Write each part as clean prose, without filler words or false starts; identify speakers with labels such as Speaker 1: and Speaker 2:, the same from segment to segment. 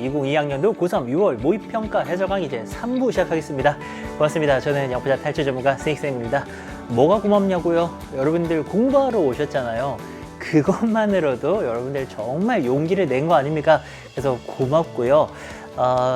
Speaker 1: 2022학년도 고3 6월 모의평가 해설 강의 이제 3부 시작하겠습니다. 고맙습니다. 저는 영포자 탈출 전문가 스익쌤입니다. 뭐가 고맙냐고요? 여러분들 공부하러 오셨잖아요. 그것만으로도 여러분들 정말 용기를 낸 거 아닙니까? 그래서 고맙고요.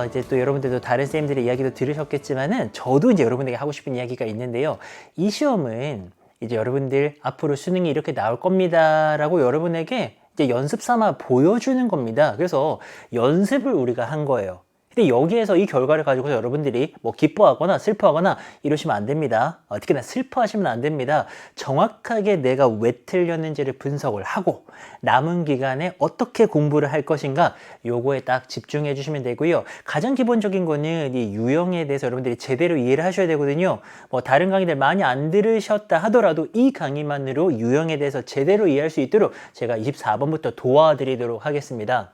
Speaker 1: 이제 또 여러분들도 다른 쌤들의 이야기도 들으셨겠지만은 저도 이제 여러분에게 하고 싶은 이야기가 있는데요. 이 시험은 이제 여러분들 앞으로 수능이 이렇게 나올 겁니다라고 여러분에게 이제 연습 삼아 보여주는 겁니다. 그래서 연습을 우리가 한 거예요. 근데 여기에서 이 결과를 가지고 여러분들이 뭐 기뻐하거나 슬퍼하거나 이러시면 안 됩니다. 특히나 슬퍼하시면 안 됩니다. 정확하게 내가 왜 틀렸는지를 분석을 하고 남은 기간에 어떻게 공부를 할 것인가 요거에 딱 집중해 주시면 되고요. 가장 기본적인 거는 이 유형에 대해서 여러분들이 제대로 이해를 하셔야 되거든요. 뭐 다른 강의들 많이 안 들으셨다 하더라도 이 강의만으로 유형에 대해서 제대로 이해할 수 있도록 제가 24번부터 도와드리도록 하겠습니다.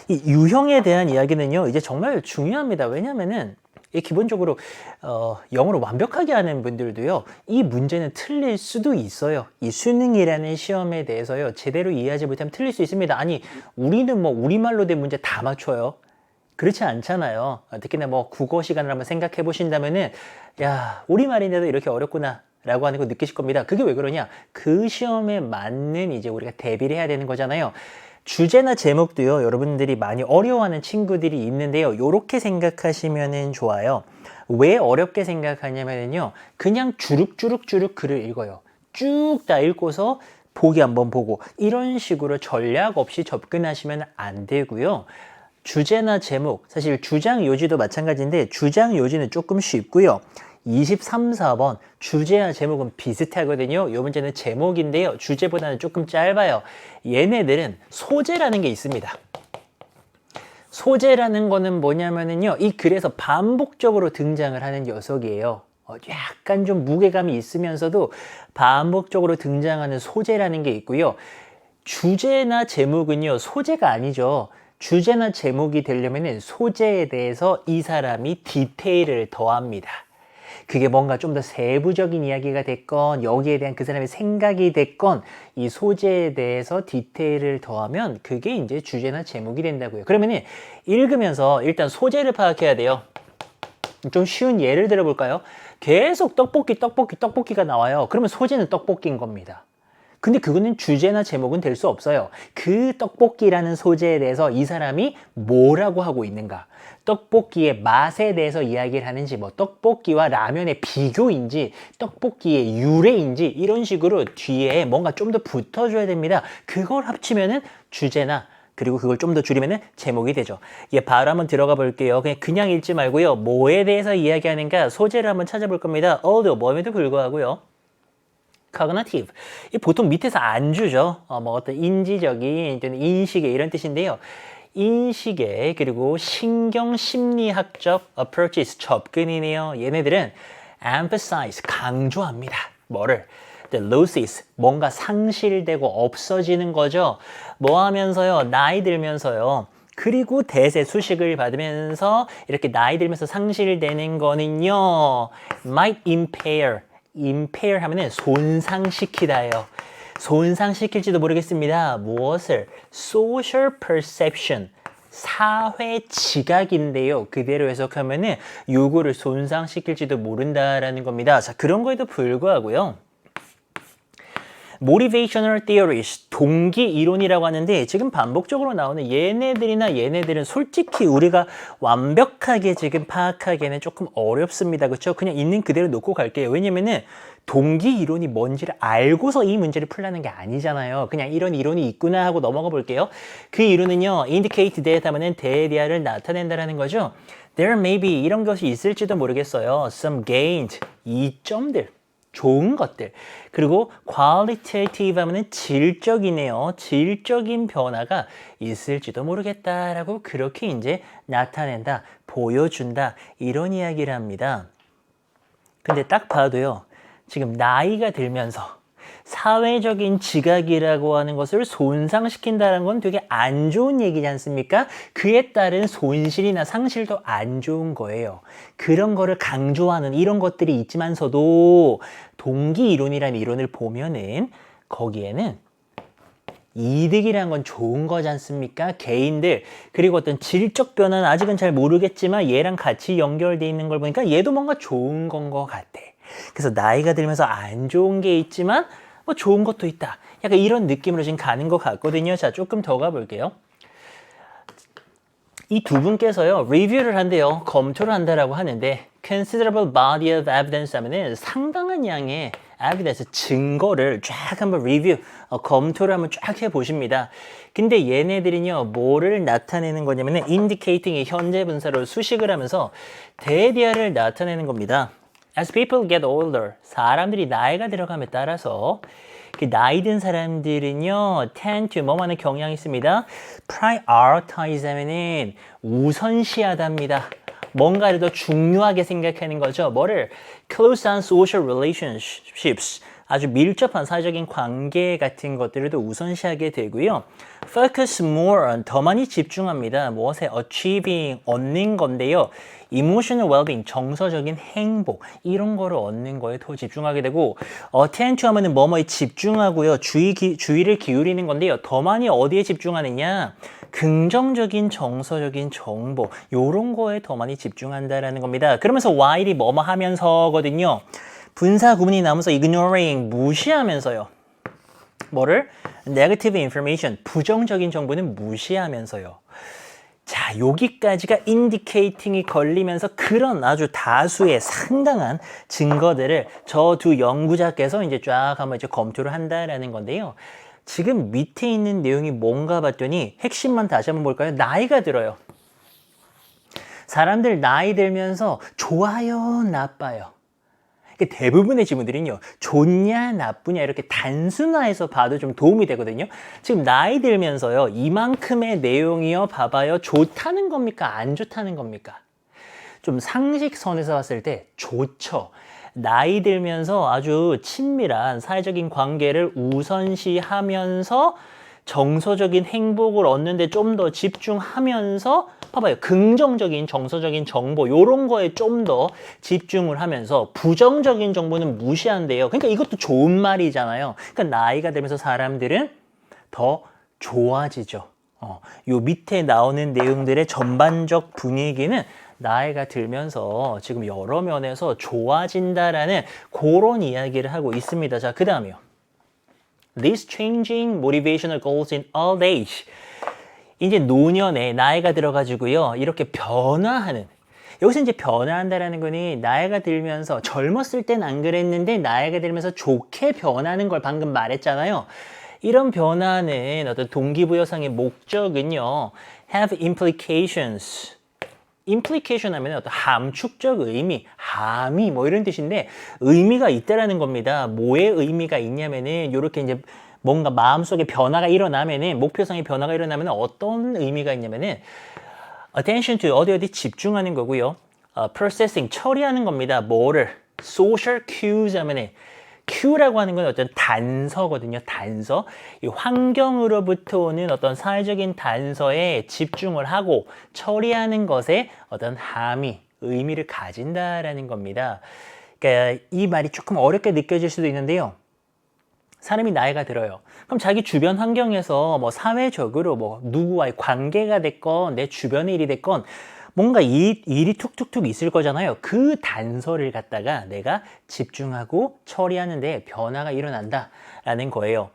Speaker 1: 이 유형에 대한 이야기는요, 이제 정말 중요합니다. 왜냐면은, 기본적으로, 영어로 완벽하게 하는 분들도요, 이 문제는 틀릴 수도 있어요. 이 수능이라는 시험에 대해서요, 제대로 이해하지 못하면 틀릴 수 있습니다. 아니, 우리는 뭐, 우리말로 된 문제 다 맞춰요. 그렇지 않잖아요. 특히나 뭐, 국어 시간을 한번 생각해 보신다면은, 야, 우리말인데도 이렇게 어렵구나. 라고 하는 거 느끼실 겁니다. 그게 왜 그러냐? 그 시험에 맞는 이제 우리가 대비를 해야 되는 거잖아요. 주제나 제목도요, 여러분들이 많이 어려워하는 친구들이 있는데요. 이렇게 생각하시면 좋아요. 왜 어렵게 생각하냐면요, 그냥 주룩주룩 글을 읽어요. 쭉 다 읽고서 보기 한번 보고 이런 식으로 전략 없이 접근하시면 안 되고요. 주제나 제목, 사실 주장 요지도 마찬가지인데 주장 요지는 조금 쉽고요. 23, 4번 주제와 제목은 비슷하거든요. 이 문제는 제목인데요. 주제보다는 조금 짧아요. 얘네들은 소재라는 게 있습니다. 소재라는 거는 뭐냐면요. 이 글에서 반복적으로 등장을 하는 녀석이에요. 약간 좀 무게감이 있으면서도 반복적으로 등장하는 소재라는 게 있고요. 주제나 제목은요. 소재가 아니죠. 주제나 제목이 되려면 소재에 대해서 이 사람이 디테일을 더합니다. 그게 뭔가 좀 더 세부적인 이야기가 됐건 여기에 대한 그 사람의 생각이 됐건 이 소재에 대해서 디테일을 더하면 그게 이제 주제나 제목이 된다고요. 그러면은 읽으면서 일단 소재를 파악해야 돼요. 좀 쉬운 예를 들어볼까요? 계속 떡볶이가 나와요. 그러면 소재는 떡볶이인 겁니다. 근데 그거는 주제나 제목은 될 수 없어요. 그 떡볶이라는 소재에 대해서 이 사람이 뭐라고 하고 있는가? 떡볶이의 맛에 대해서 이야기를 하는지, 뭐 떡볶이와 라면의 비교인지, 떡볶이의 유래인지 이런 식으로 뒤에 뭔가 좀 더 붙어줘야 됩니다. 그걸 합치면은 주제나 그리고 그걸 좀 더 줄이면은 제목이 되죠. 바로 한번 들어가 볼게요. 그냥 읽지 말고요. 뭐에 대해서 이야기하는가 소재를 한번 찾아볼 겁니다. although 뭐에도 불구하고요. cognitive. 보통 밑에서 안 주죠. 뭐 어떤 인지적인 또는 인식의 이런 뜻인데요. 인식의 그리고 신경심리학적 approaches 접근이네요. 얘네들은 emphasize 강조합니다. 뭐를? The losses 뭔가 상실되고 없어지는 거죠. 뭐 하면서요? 나이 들면서요. 그리고 대세 수식을 받으면서 이렇게 나이 들면서 상실되는 거는요. might impair 하면은 손상시키다예요. 손상시킬지도 모르겠습니다. 무엇을? social perception. 사회 지각인데요. 그대로 해석하면은 요거를 손상시킬지도 모른다라는 겁니다. 자, 그런 거에도 불구하고요. motivational theories, 동기 이론이라고 하는데 지금 반복적으로 나오는 얘네들은 솔직히 우리가 완벽하게 지금 파악하기에는 조금 어렵습니다. 그렇죠? 그냥 있는 그대로 놓고 갈게요. 왜냐면은 동기 이론이 뭔지를 알고서 이 문제를 풀라는 게 아니잖아요. 그냥 이런 이론이 있구나 하고 넘어가 볼게요. 그 이론은요. indicate that 하면은 대대를 나타낸다라는 거죠. There may be 이런 것이 있을지도 모르겠어요. Some gained 이점들. 좋은 것들. 그리고 qualitative 하면은 질적이네요. 질적인 변화가 있을지도 모르겠다라고 그렇게 이제 나타낸다, 보여준다 이런 이야기를 합니다. 근데 딱 봐도요. 지금 나이가 들면서 사회적인 지각이라고 하는 것을 손상시킨다는 건 되게 안 좋은 얘기지 않습니까? 그에 따른 손실이나 상실도 안 좋은 거예요. 그런 거를 강조하는 이런 것들이 있지만서도 동기 이론이라는 이론을 보면은 거기에는 이득이란 건 좋은 거지 않습니까? 개인들 그리고 어떤 질적 변화는 아직은 잘 모르겠지만 얘랑 같이 연결돼 있는 걸 보니까 얘도 뭔가 좋은 건 것 같아. 그래서 나이가 들면서 안 좋은 게 있지만 뭐 좋은 것도 있다. 약간 이런 느낌으로 지금 가는 것 같거든요. 자, 조금 더 가볼게요. 이 두 분께서요, 리뷰를 한대요. 검토를 한다라고 하는데 considerable body of evidence 하면은 상당한 양의 evidence, 증거를 쫙 한번 리뷰, 검토를 한번 쫙 해보십니다. 근데 얘네들은요, 뭐를 나타내는 거냐면은 indicating이 현재 분사로 수식을 하면서 대디아를 나타내는 겁니다. As people get older, 사람들이 나이가 들어감에 따라서 나이 든 사람들은요, tend to 뭐하는 경향이 있습니다. prioritize 하면은 우선시하답니다. 뭔가를 더 중요하게 생각하는 거죠. 뭐를? close on social relationships. 아주 밀접한 사회적인 관계 같은 것들을 더 우선시하게 되고요. focus more on, 더 많이 집중합니다. 무엇에? achieving, 얻는 건데요. emotional well-being, 정서적인 행복, 이런 거를 얻는 거에 더 집중하게 되고, tend to 하면은 뭐뭐에 집중하고요. 주의를 기울이는 건데요. 더 많이 어디에 집중하느냐? 긍정적인 정서적인 정보, 요런 거에 더 많이 집중한다라는 겁니다. 그러면서 while이 뭐뭐 하면서거든요. 분사 구문이 나오면서 ignoring, 무시하면서요. 뭐를? negative information, 부정적인 정보는 무시하면서요. 자, 여기까지가 indicating이 걸리면서 그런 아주 다수의 상당한 증거들을 저 두 연구자께서 이제 쫙 한번 이제 검토를 한다라는 건데요. 지금 밑에 있는 내용이 뭔가 봤더니 핵심만 다시 한번 볼까요? 나이가 들어요. 사람들 나이 들면서 좋아요, 나빠요. 대부분의 질문들은요, 좋냐, 나쁘냐, 이렇게 단순화해서 봐도 좀 도움이 되거든요. 지금 나이 들면서요, 이만큼의 내용이요, 봐봐요, 좋다는 겁니까? 안 좋다는 겁니까? 좀 상식선에서 봤을 때 좋죠. 나이 들면서 아주 친밀한 사회적인 관계를 우선시하면서 정서적인 행복을 얻는데 좀 더 집중하면서 봐봐요. 긍정적인 정서적인 정보 요런 거에 좀 더 집중을 하면서 부정적인 정보는 무시한대요. 그러니까 이것도 좋은 말이잖아요. 그러니까 나이가 들면서 사람들은 더 좋아지죠. 요 밑에 나오는 내용들의 전반적 분위기는 나이가 들면서 지금 여러 면에서 좋아진다라는 그런 이야기를 하고 있습니다. 자, 그 다음이요. These changing motivational goals in old age. 이제 노년에 나이가 들어가지고요. 이렇게 변화하는. 여기서 이제 변화한다라는 거니 나이가 들면서 젊었을 땐 안 그랬는데 나이가 들면서 좋게 변하는 걸 방금 말했잖아요. 이런 변화는 어떤 동기부여상의 목적은요. have implications. implication 하면 어떤 함축적 의미, 함의 뭐 이런 뜻인데 의미가 있다라는 겁니다. 뭐의 의미가 있냐면은 이렇게 이제 뭔가 마음속에 변화가 일어나면은 목표성의 변화가 일어나면은 어떤 의미가 있냐면은 attention to 어디 집중하는 거고요. processing 처리하는 겁니다. 뭐를? social cues 하면은 Q라고 하는 건 어떤 단서거든요. 단서. 이 환경으로부터 오는 어떤 사회적인 단서에 집중을 하고 처리하는 것에 어떤 함의, 의미를 가진다라는 겁니다. 그러니까 이 말이 조금 어렵게 느껴질 수도 있는데요. 사람이 나이가 들어요. 그럼 자기 주변 환경에서 뭐 사회적으로 뭐 누구와의 관계가 됐건 내 주변의 일이 됐건 뭔가 일이 툭툭툭 있을 거잖아요. 그 단서를 갖다가 내가 집중하고 처리하는데 변화가 일어난다라는 거예요.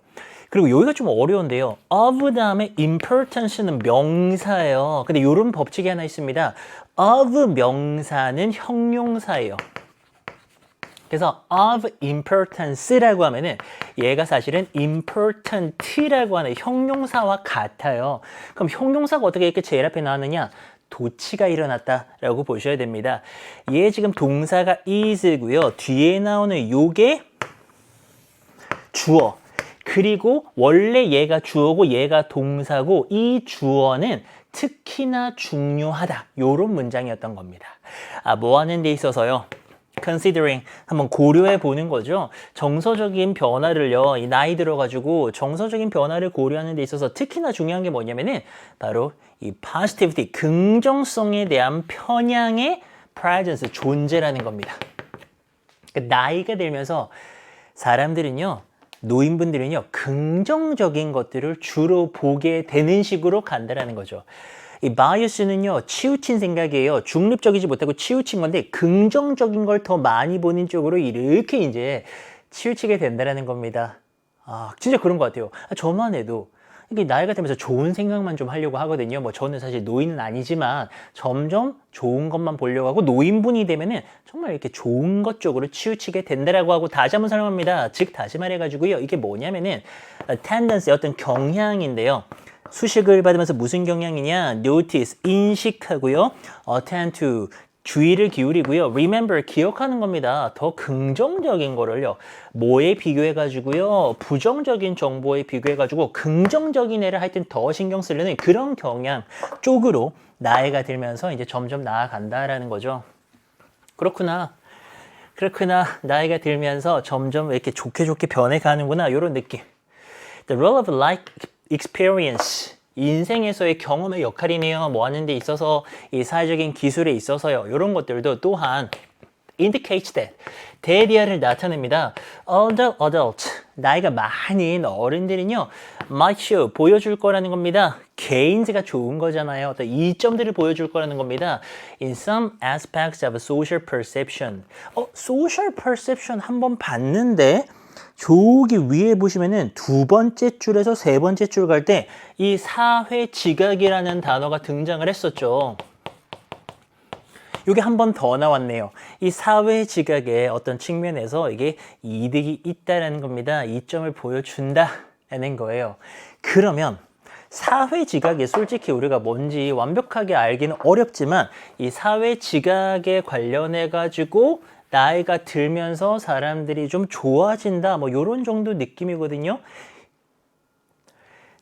Speaker 1: 그리고 여기가 좀 어려운데요. of 다음에 importance는 명사예요. 근데 이런 법칙이 하나 있습니다. of 명사는 형용사예요. 그래서 of importance라고 하면은 얘가 사실은 important라고 하는 형용사와 같아요. 그럼 형용사가 어떻게 이렇게 제일 앞에 나왔느냐? 도치가 일어났다라고 보셔야 됩니다. 얘 지금 동사가 is고요. 뒤에 나오는 요게 주어. 그리고 원래 얘가 주어고 얘가 동사고 이 주어는 특히나 중요하다. 요런 문장이었던 겁니다. 뭐 하는 데 있어서요. considering 한번 고려해 보는 거죠. 정서적인 변화를요. 이 나이 들어가지고 정서적인 변화를 고려하는 데 있어서 특히나 중요한 게 뭐냐면은 바로 이 positivity, 긍정성에 대한 편향의 presence, 존재라는 겁니다. 그러니까 나이가 들면서 사람들은요. 노인분들은요, 긍정적인 것들을 주로 보게 되는 식으로 간다라는 거죠. 이 바이어스는요, 치우친 생각이에요. 중립적이지 못하고 치우친 건데, 긍정적인 걸 더 많이 보는 쪽으로 이렇게 이제 치우치게 된다라는 겁니다. 아, 진짜 그런 것 같아요. 저만 해도 이게 나이가 들면서 좋은 생각만 좀 하려고 하거든요. 뭐 저는 사실 노인은 아니지만 점점 좋은 것만 보려고 하고 노인분이 되면은 정말 이렇게 좋은 것 쪽으로 치우치게 된다라고 하고 다시 한번 설명합니다. 즉 다시 말해가지고요. 이게 뭐냐면은 tendency 어떤 경향인데요. 수식을 받으면서 무슨 경향이냐? notice 인식하고요. attend to 주의를 기울이고요. remember 기억하는 겁니다. 더 긍정적인 거를요. 뭐에 비교해 가지고요. 부정적인 정보에 비교해 가지고 긍정적인 애를 하여튼 더 신경 쓰려는 그런 경향 쪽으로 나이가 들면서 이제 점점 나아간다라는 거죠. 그렇구나. 나이가 들면서 점점 이렇게 좋게 변해가는구나. 이런 느낌. The role of life experience. 인생에서의 경험의 역할이네요. 뭐 하는 데 있어서 이 사회적인 기술에 있어서요. 이런 것들도 또한 indicates that 대리아를 나타냅니다. Older adult 나이가 많은 어른들은요 might show 보여줄 거라는 겁니다. gains 좋은 거잖아요. 어떤 이점들을 보여줄 거라는 겁니다. In some aspects of social perception. social perception 한번 봤는데 저기 위에 보시면은 두 번째 줄에서 세 번째 줄 갈 때 이 사회 지각이라는 단어가 등장을 했었죠. 이게 한 번 더 나왔네요. 이 사회 지각의 어떤 측면에서 이게 이득이 있다라는 겁니다. 이점을 보여준다라는 거예요. 그러면 사회 지각이 솔직히 우리가 뭔지 완벽하게 알기는 어렵지만 이 사회 지각에 관련해 가지고 나이가 들면서 사람들이 좀 좋아진다 뭐 이런 정도 느낌이거든요.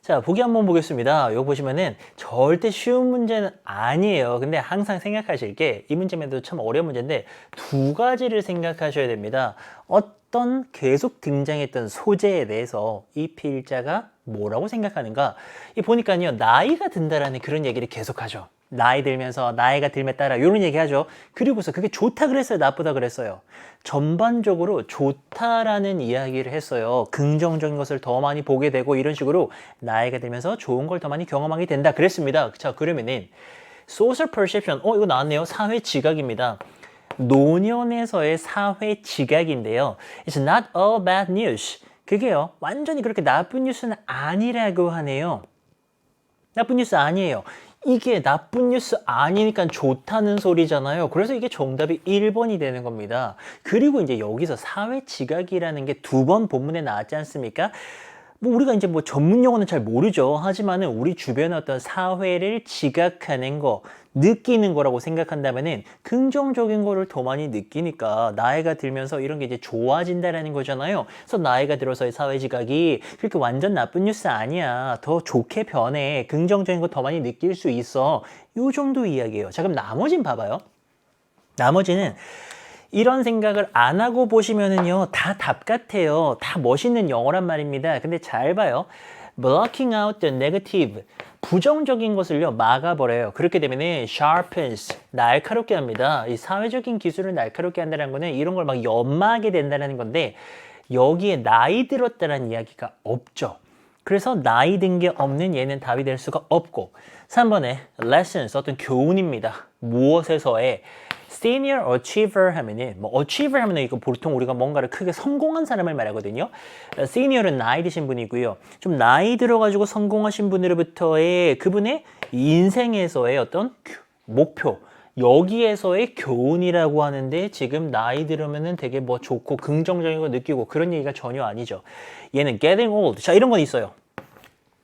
Speaker 1: 자, 보기 한번 보겠습니다. 이거 보시면은 절대 쉬운 문제는 아니에요. 근데 항상 생각하실 게 이 문제면도 참 어려운 문제인데 두 가지를 생각하셔야 됩니다. 어떤 계속 등장했던 소재에 대해서 이 필자가 뭐라고 생각하는가? 이 보니까요, 나이가 든다라는 그런 얘기를 계속하죠. 나이 들면서 나이가 들에 따라 이런 얘기 하죠. 그리고서 그게 좋다 그랬어요, 나쁘다 그랬어요. 전반적으로 좋다라는 이야기를 했어요. 긍정적인 것을 더 많이 보게 되고 이런 식으로 나이가 들면서 좋은 걸 더 많이 경험하게 된다 그랬습니다. 자, 그러면은 social perception, 이거 나왔네요. 사회 지각입니다. 노년에서의 사회 지각인데요. It's not all bad news. 그게요, 완전히 그렇게 나쁜 뉴스는 아니라고 하네요. 나쁜 뉴스 아니에요. 이게 나쁜 뉴스 아니니까 좋다는 소리잖아요. 그래서 이게 정답이 1번이 되는 겁니다. 그리고 이제 여기서 사회 지각이라는 게 두 번 본문에 나왔지 않습니까? 뭐 우리가 이제 뭐 전문 용어는 잘 모르죠. 하지만은 우리 주변의 어떤 사회를 지각하는 거, 느끼는 거라고 생각한다면은 긍정적인 거를 더 많이 느끼니까 나이가 들면서 이런 게 이제 좋아진다라는 거잖아요. 그래서 나이가 들어서의 사회 지각이 그렇게 완전 나쁜 뉴스 아니야. 더 좋게 변해. 긍정적인 거 더 많이 느낄 수 있어. 요 정도 이야기예요. 자, 그럼 나머진 봐봐요. 나머지는 이런 생각을 안 하고 보시면은요, 다 답 같아요. 다 멋있는 영어란 말입니다. 근데 잘 봐요. blocking out the negative. 부정적인 것을요, 막아버려요. 그렇게 되면은 sharpens. 날카롭게 합니다. 이 사회적인 기술을 날카롭게 한다는 거는 이런 걸 막 연마하게 된다는 건데, 여기에 나이 들었다는 이야기가 없죠. 그래서 나이 든 게 없는 얘는 답이 될 수가 없고, 3번에 lessons, 어떤 교훈입니다. 무엇에서의 senior achiever 하면은 뭐 achiever 하면은 이거 보통 우리가 뭔가를 크게 성공한 사람을 말하거든요. senior은 나이 드신 분이고요. 좀 나이 들어가지고 성공하신 분으로부터의 그분의 인생에서의 어떤 목표, 여기에서의 교훈이라고 하는데 지금 나이 들으면은 되게 뭐 좋고 긍정적인 거 느끼고 그런 얘기가 전혀 아니죠. 얘는 getting old. 자, 이런 건 있어요.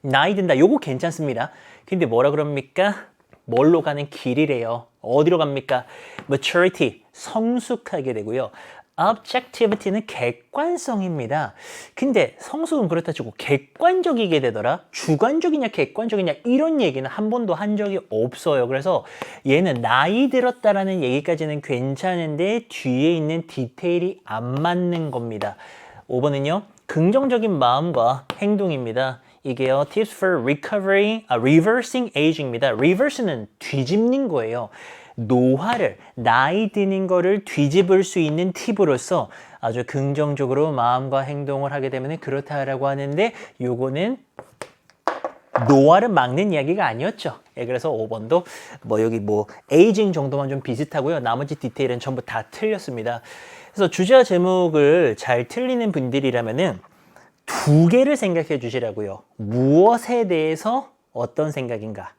Speaker 1: 나이 든다. 요거 괜찮습니다. 근데 뭐라 그럽니까? 뭘로 가는 길이래요. 어디로 갑니까? maturity, 성숙하게 되고요. objectivity는 객관성입니다. 근데 성숙은 그렇다 치고 객관적이게 되더라? 주관적이냐 객관적이냐 이런 얘기는 한 번도 한 적이 없어요. 그래서 얘는 나이 들었다라는 얘기까지는 괜찮은데 뒤에 있는 디테일이 안 맞는 겁니다. 5번은요. 긍정적인 마음과 행동입니다. 이게요, tips for recovery, reversing aging입니다. reverse는 뒤집는 거예요. 노화를, 나이 드는 거를 뒤집을 수 있는 팁으로서 아주 긍정적으로 마음과 행동을 하게 되면 그렇다라고 하는데 요거는 노화를 막는 이야기가 아니었죠. 예, 그래서 5번도 뭐 여기 뭐 에이징 정도만 좀 비슷하고요. 나머지 디테일은 전부 다 틀렸습니다. 그래서 주제와 제목을 잘 틀리는 분들이라면은 두 개를 생각해 주시라고요. 무엇에 대해서 어떤 생각인가?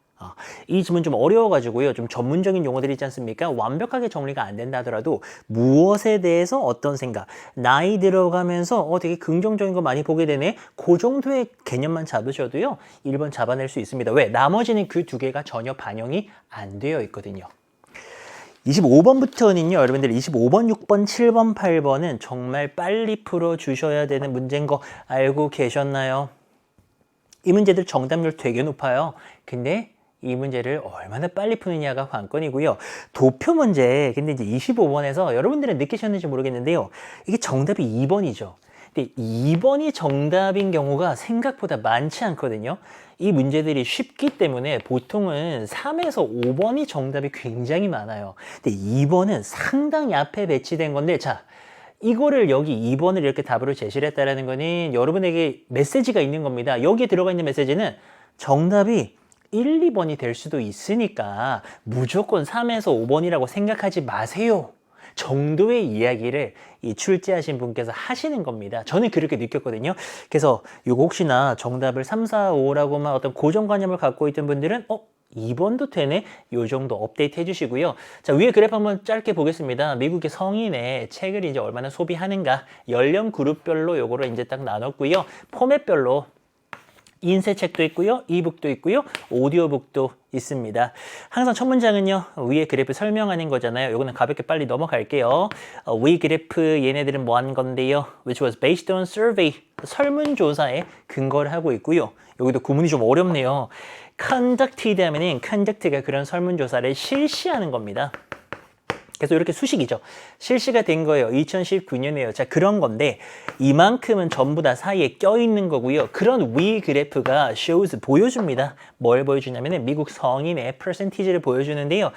Speaker 1: 이 질문 좀 어려워가지고요. 좀 전문적인 용어들이 있지 않습니까? 완벽하게 정리가 안 된다 하더라도 무엇에 대해서 어떤 생각, 나이 들어가면서 되게 긍정적인 거 많이 보게 되네. 그 정도의 개념만 잡으셔도요. 1번 잡아낼 수 있습니다. 왜? 나머지는 그 두 개가 전혀 반영이 안 되어 있거든요. 25번부터는요. 여러분들 25번, 6번, 7번, 8번은 정말 빨리 풀어주셔야 되는 문제인 거 알고 계셨나요? 이 문제들 정답률 되게 높아요. 근데 이 문제를 얼마나 빨리 푸느냐가 관건이고요. 도표 문제, 근데 이제 25번에서 여러분들은 느끼셨는지 모르겠는데요. 이게 정답이 2번이죠. 근데 2번이 정답인 경우가 생각보다 많지 않거든요. 이 문제들이 쉽기 때문에 보통은 3에서 5번이 정답이 굉장히 많아요. 근데 2번은 상당히 앞에 배치된 건데, 자, 이거를 여기 2번을 이렇게 답으로 제시를 했다는 거는 여러분에게 메시지가 있는 겁니다. 여기에 들어가 있는 메시지는 정답이 1, 2번이 될 수도 있으니까 무조건 3에서 5번이라고 생각하지 마세요. 정도의 이야기를 이 출제하신 분께서 하시는 겁니다. 저는 그렇게 느꼈거든요. 그래서 이거 혹시나 정답을 3, 4, 5라고만 어떤 고정관념을 갖고 있던 분들은 2번도 되네? 요 정도 업데이트 해주시고요. 자, 위에 그래프 한번 짧게 보겠습니다. 미국의 성인의 책을 이제 얼마나 소비하는가, 연령 그룹별로 요거를 이제 딱 나눴고요. 포맷별로 인쇄책도 있고요. 이북도 있고요. 오디오북도 있습니다. 항상 첫 문장은요. 위에 그래프 설명하는 거잖아요. 요거는 가볍게 빨리 넘어갈게요. 위 그래프 얘네들은 뭐 한 건데요. Which was based on survey. 설문조사에 근거를 하고 있고요. 여기도 구문이 좀 어렵네요. conducted 하면은 conduct가 그런 설문조사를 실시하는 겁니다. 그래서 이렇게 수식이죠. 실시가 된 거예요. 2019년에요. 자, 그런 건데 이만큼은 전부 다 사이에 껴있는 거고요. 그런 위 그래프가 shows 보여줍니다. 뭘 보여주냐면 미국 성인의 퍼센티지를 보여주는데요.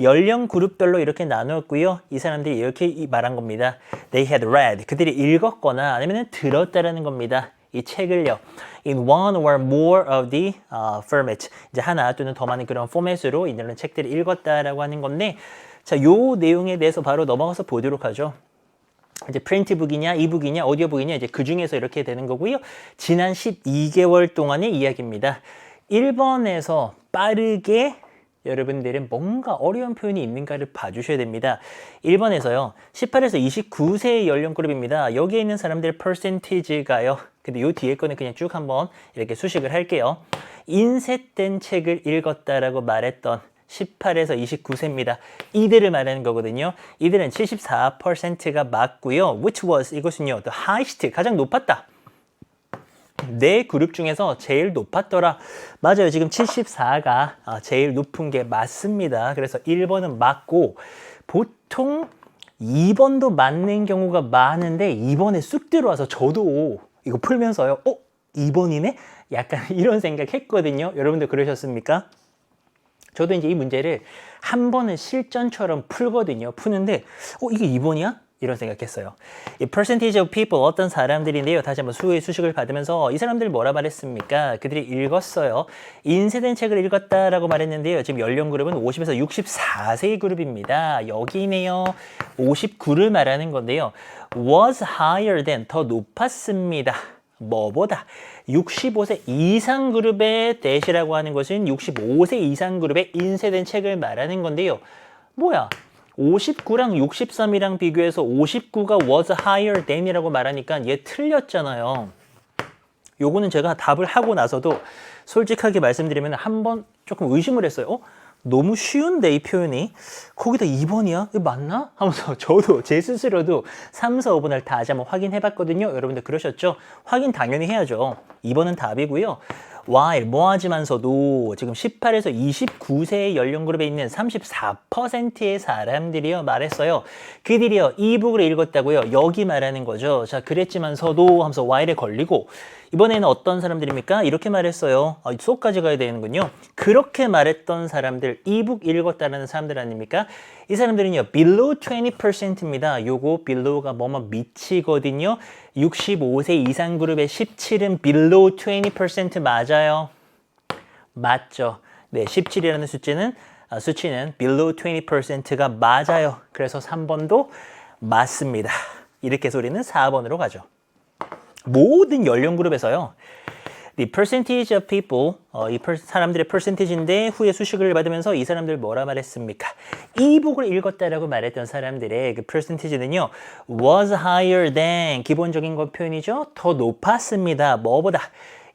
Speaker 1: 연령 그룹별로 이렇게 나누었고요. 이 사람들이 이렇게 말한 겁니다. They had read. 그들이 읽었거나 아니면 들었다라는 겁니다. 이 책을요. In one or more of the format. 이제 하나 또는 더 많은 그런 포맷으로 이런 책들을 읽었다라고 하는 건데 자, 요 내용에 대해서 바로 넘어가서 보도록 하죠. 이제 프린트북이냐, 이북이냐, 오디오북이냐 이제 그 중에서 이렇게 되는 거고요. 지난 12개월 동안의 이야기입니다. 1번에서 빠르게 여러분들은 뭔가 어려운 표현이 있는가를 봐주셔야 됩니다. 1번에서요. 18에서 29세의 연령그룹입니다. 여기에 있는 사람들의 퍼센티지가요. 근데 요 뒤에 거는 그냥 쭉 한번 이렇게 수식을 할게요. 인쇄된 책을 읽었다라고 말했던 18에서 29세입니다. 이들을 말하는 거거든요. 이들은 74%가 맞고요. Which was 이것은요. The highest 가장 높았다. 네 그룹 중에서 제일 높았더라. 맞아요. 지금 74가 제일 높은 게 맞습니다. 그래서 1번은 맞고 보통 2번도 맞는 경우가 많은데 2번에 쑥 들어와서 저도 이거 풀면서요. 2번이네? 약간 이런 생각 했거든요. 여러분들 그러셨습니까? 저도 이제 이 문제를 한 번은 실전처럼 풀거든요. 푸는데 이게 2번이야? 이런 생각했어요. 이 percentage of people 어떤 사람들인데요. 다시 한번 수식을 받으면서 이 사람들 뭐라 말했습니까? 그들이 읽었어요. 인쇄된 책을 읽었다라고 말했는데요. 지금 연령 그룹은 50에서 64세의 그룹입니다. 여기네요. 59를 말하는 건데요. was higher than 더 높았습니다. 뭐보다 65세 이상 그룹의 대시라고 하는 것은 65세 이상 그룹의 인쇄된 책을 말하는 건데요. 뭐야? 59랑 63이랑 비교해서 59가 was higher than이라고 말하니까 얘 틀렸잖아요. 요거는 제가 답을 하고 나서도 솔직하게 말씀드리면 한번 조금 의심을 했어요. 너무 쉬운데 이 표현이 거기다 2번이야? 이거 맞나? 하면서 저도 제 스스로도 3, 4, 5번을 다시 한번 확인해 봤거든요. 여러분들 그러셨죠? 확인 당연히 해야죠. 2번은 답이고요. while 뭐하지만서도 지금 18에서 29세의 연령그룹에 있는 34%의 사람들이요 말했어요. 그들이요 이북을 읽었다고요. 여기 말하는 거죠. 자 그랬지만서도 하면서 while에 걸리고 이번에는 어떤 사람들입니까? 이렇게 말했어요. 수업까지 가야 되는군요. 그렇게 말했던 사람들, 이북 읽었다는 사람들 아닙니까? 이 사람들은요, below 20%입니다. 요거 below가 뭐뭐 밑이거든요. 65세 이상 그룹의 17은 below 20% 맞아요. 맞죠. 네, 17이라는 수치는 below 20%가 맞아요. 그래서 3번도 맞습니다. 이렇게 해서 우리는 4번으로 가죠. 모든 연령 그룹에서요. The percentage of people, 이 사람들의 percentage인데 후에 수식을 받으면서 이 사람들 뭐라 말했습니까? 이 북을 읽었다라고 말했던 사람들의 그 percentage는요. was higher than, 기본적인 거 표현이죠. 더 높았습니다. 뭐보다?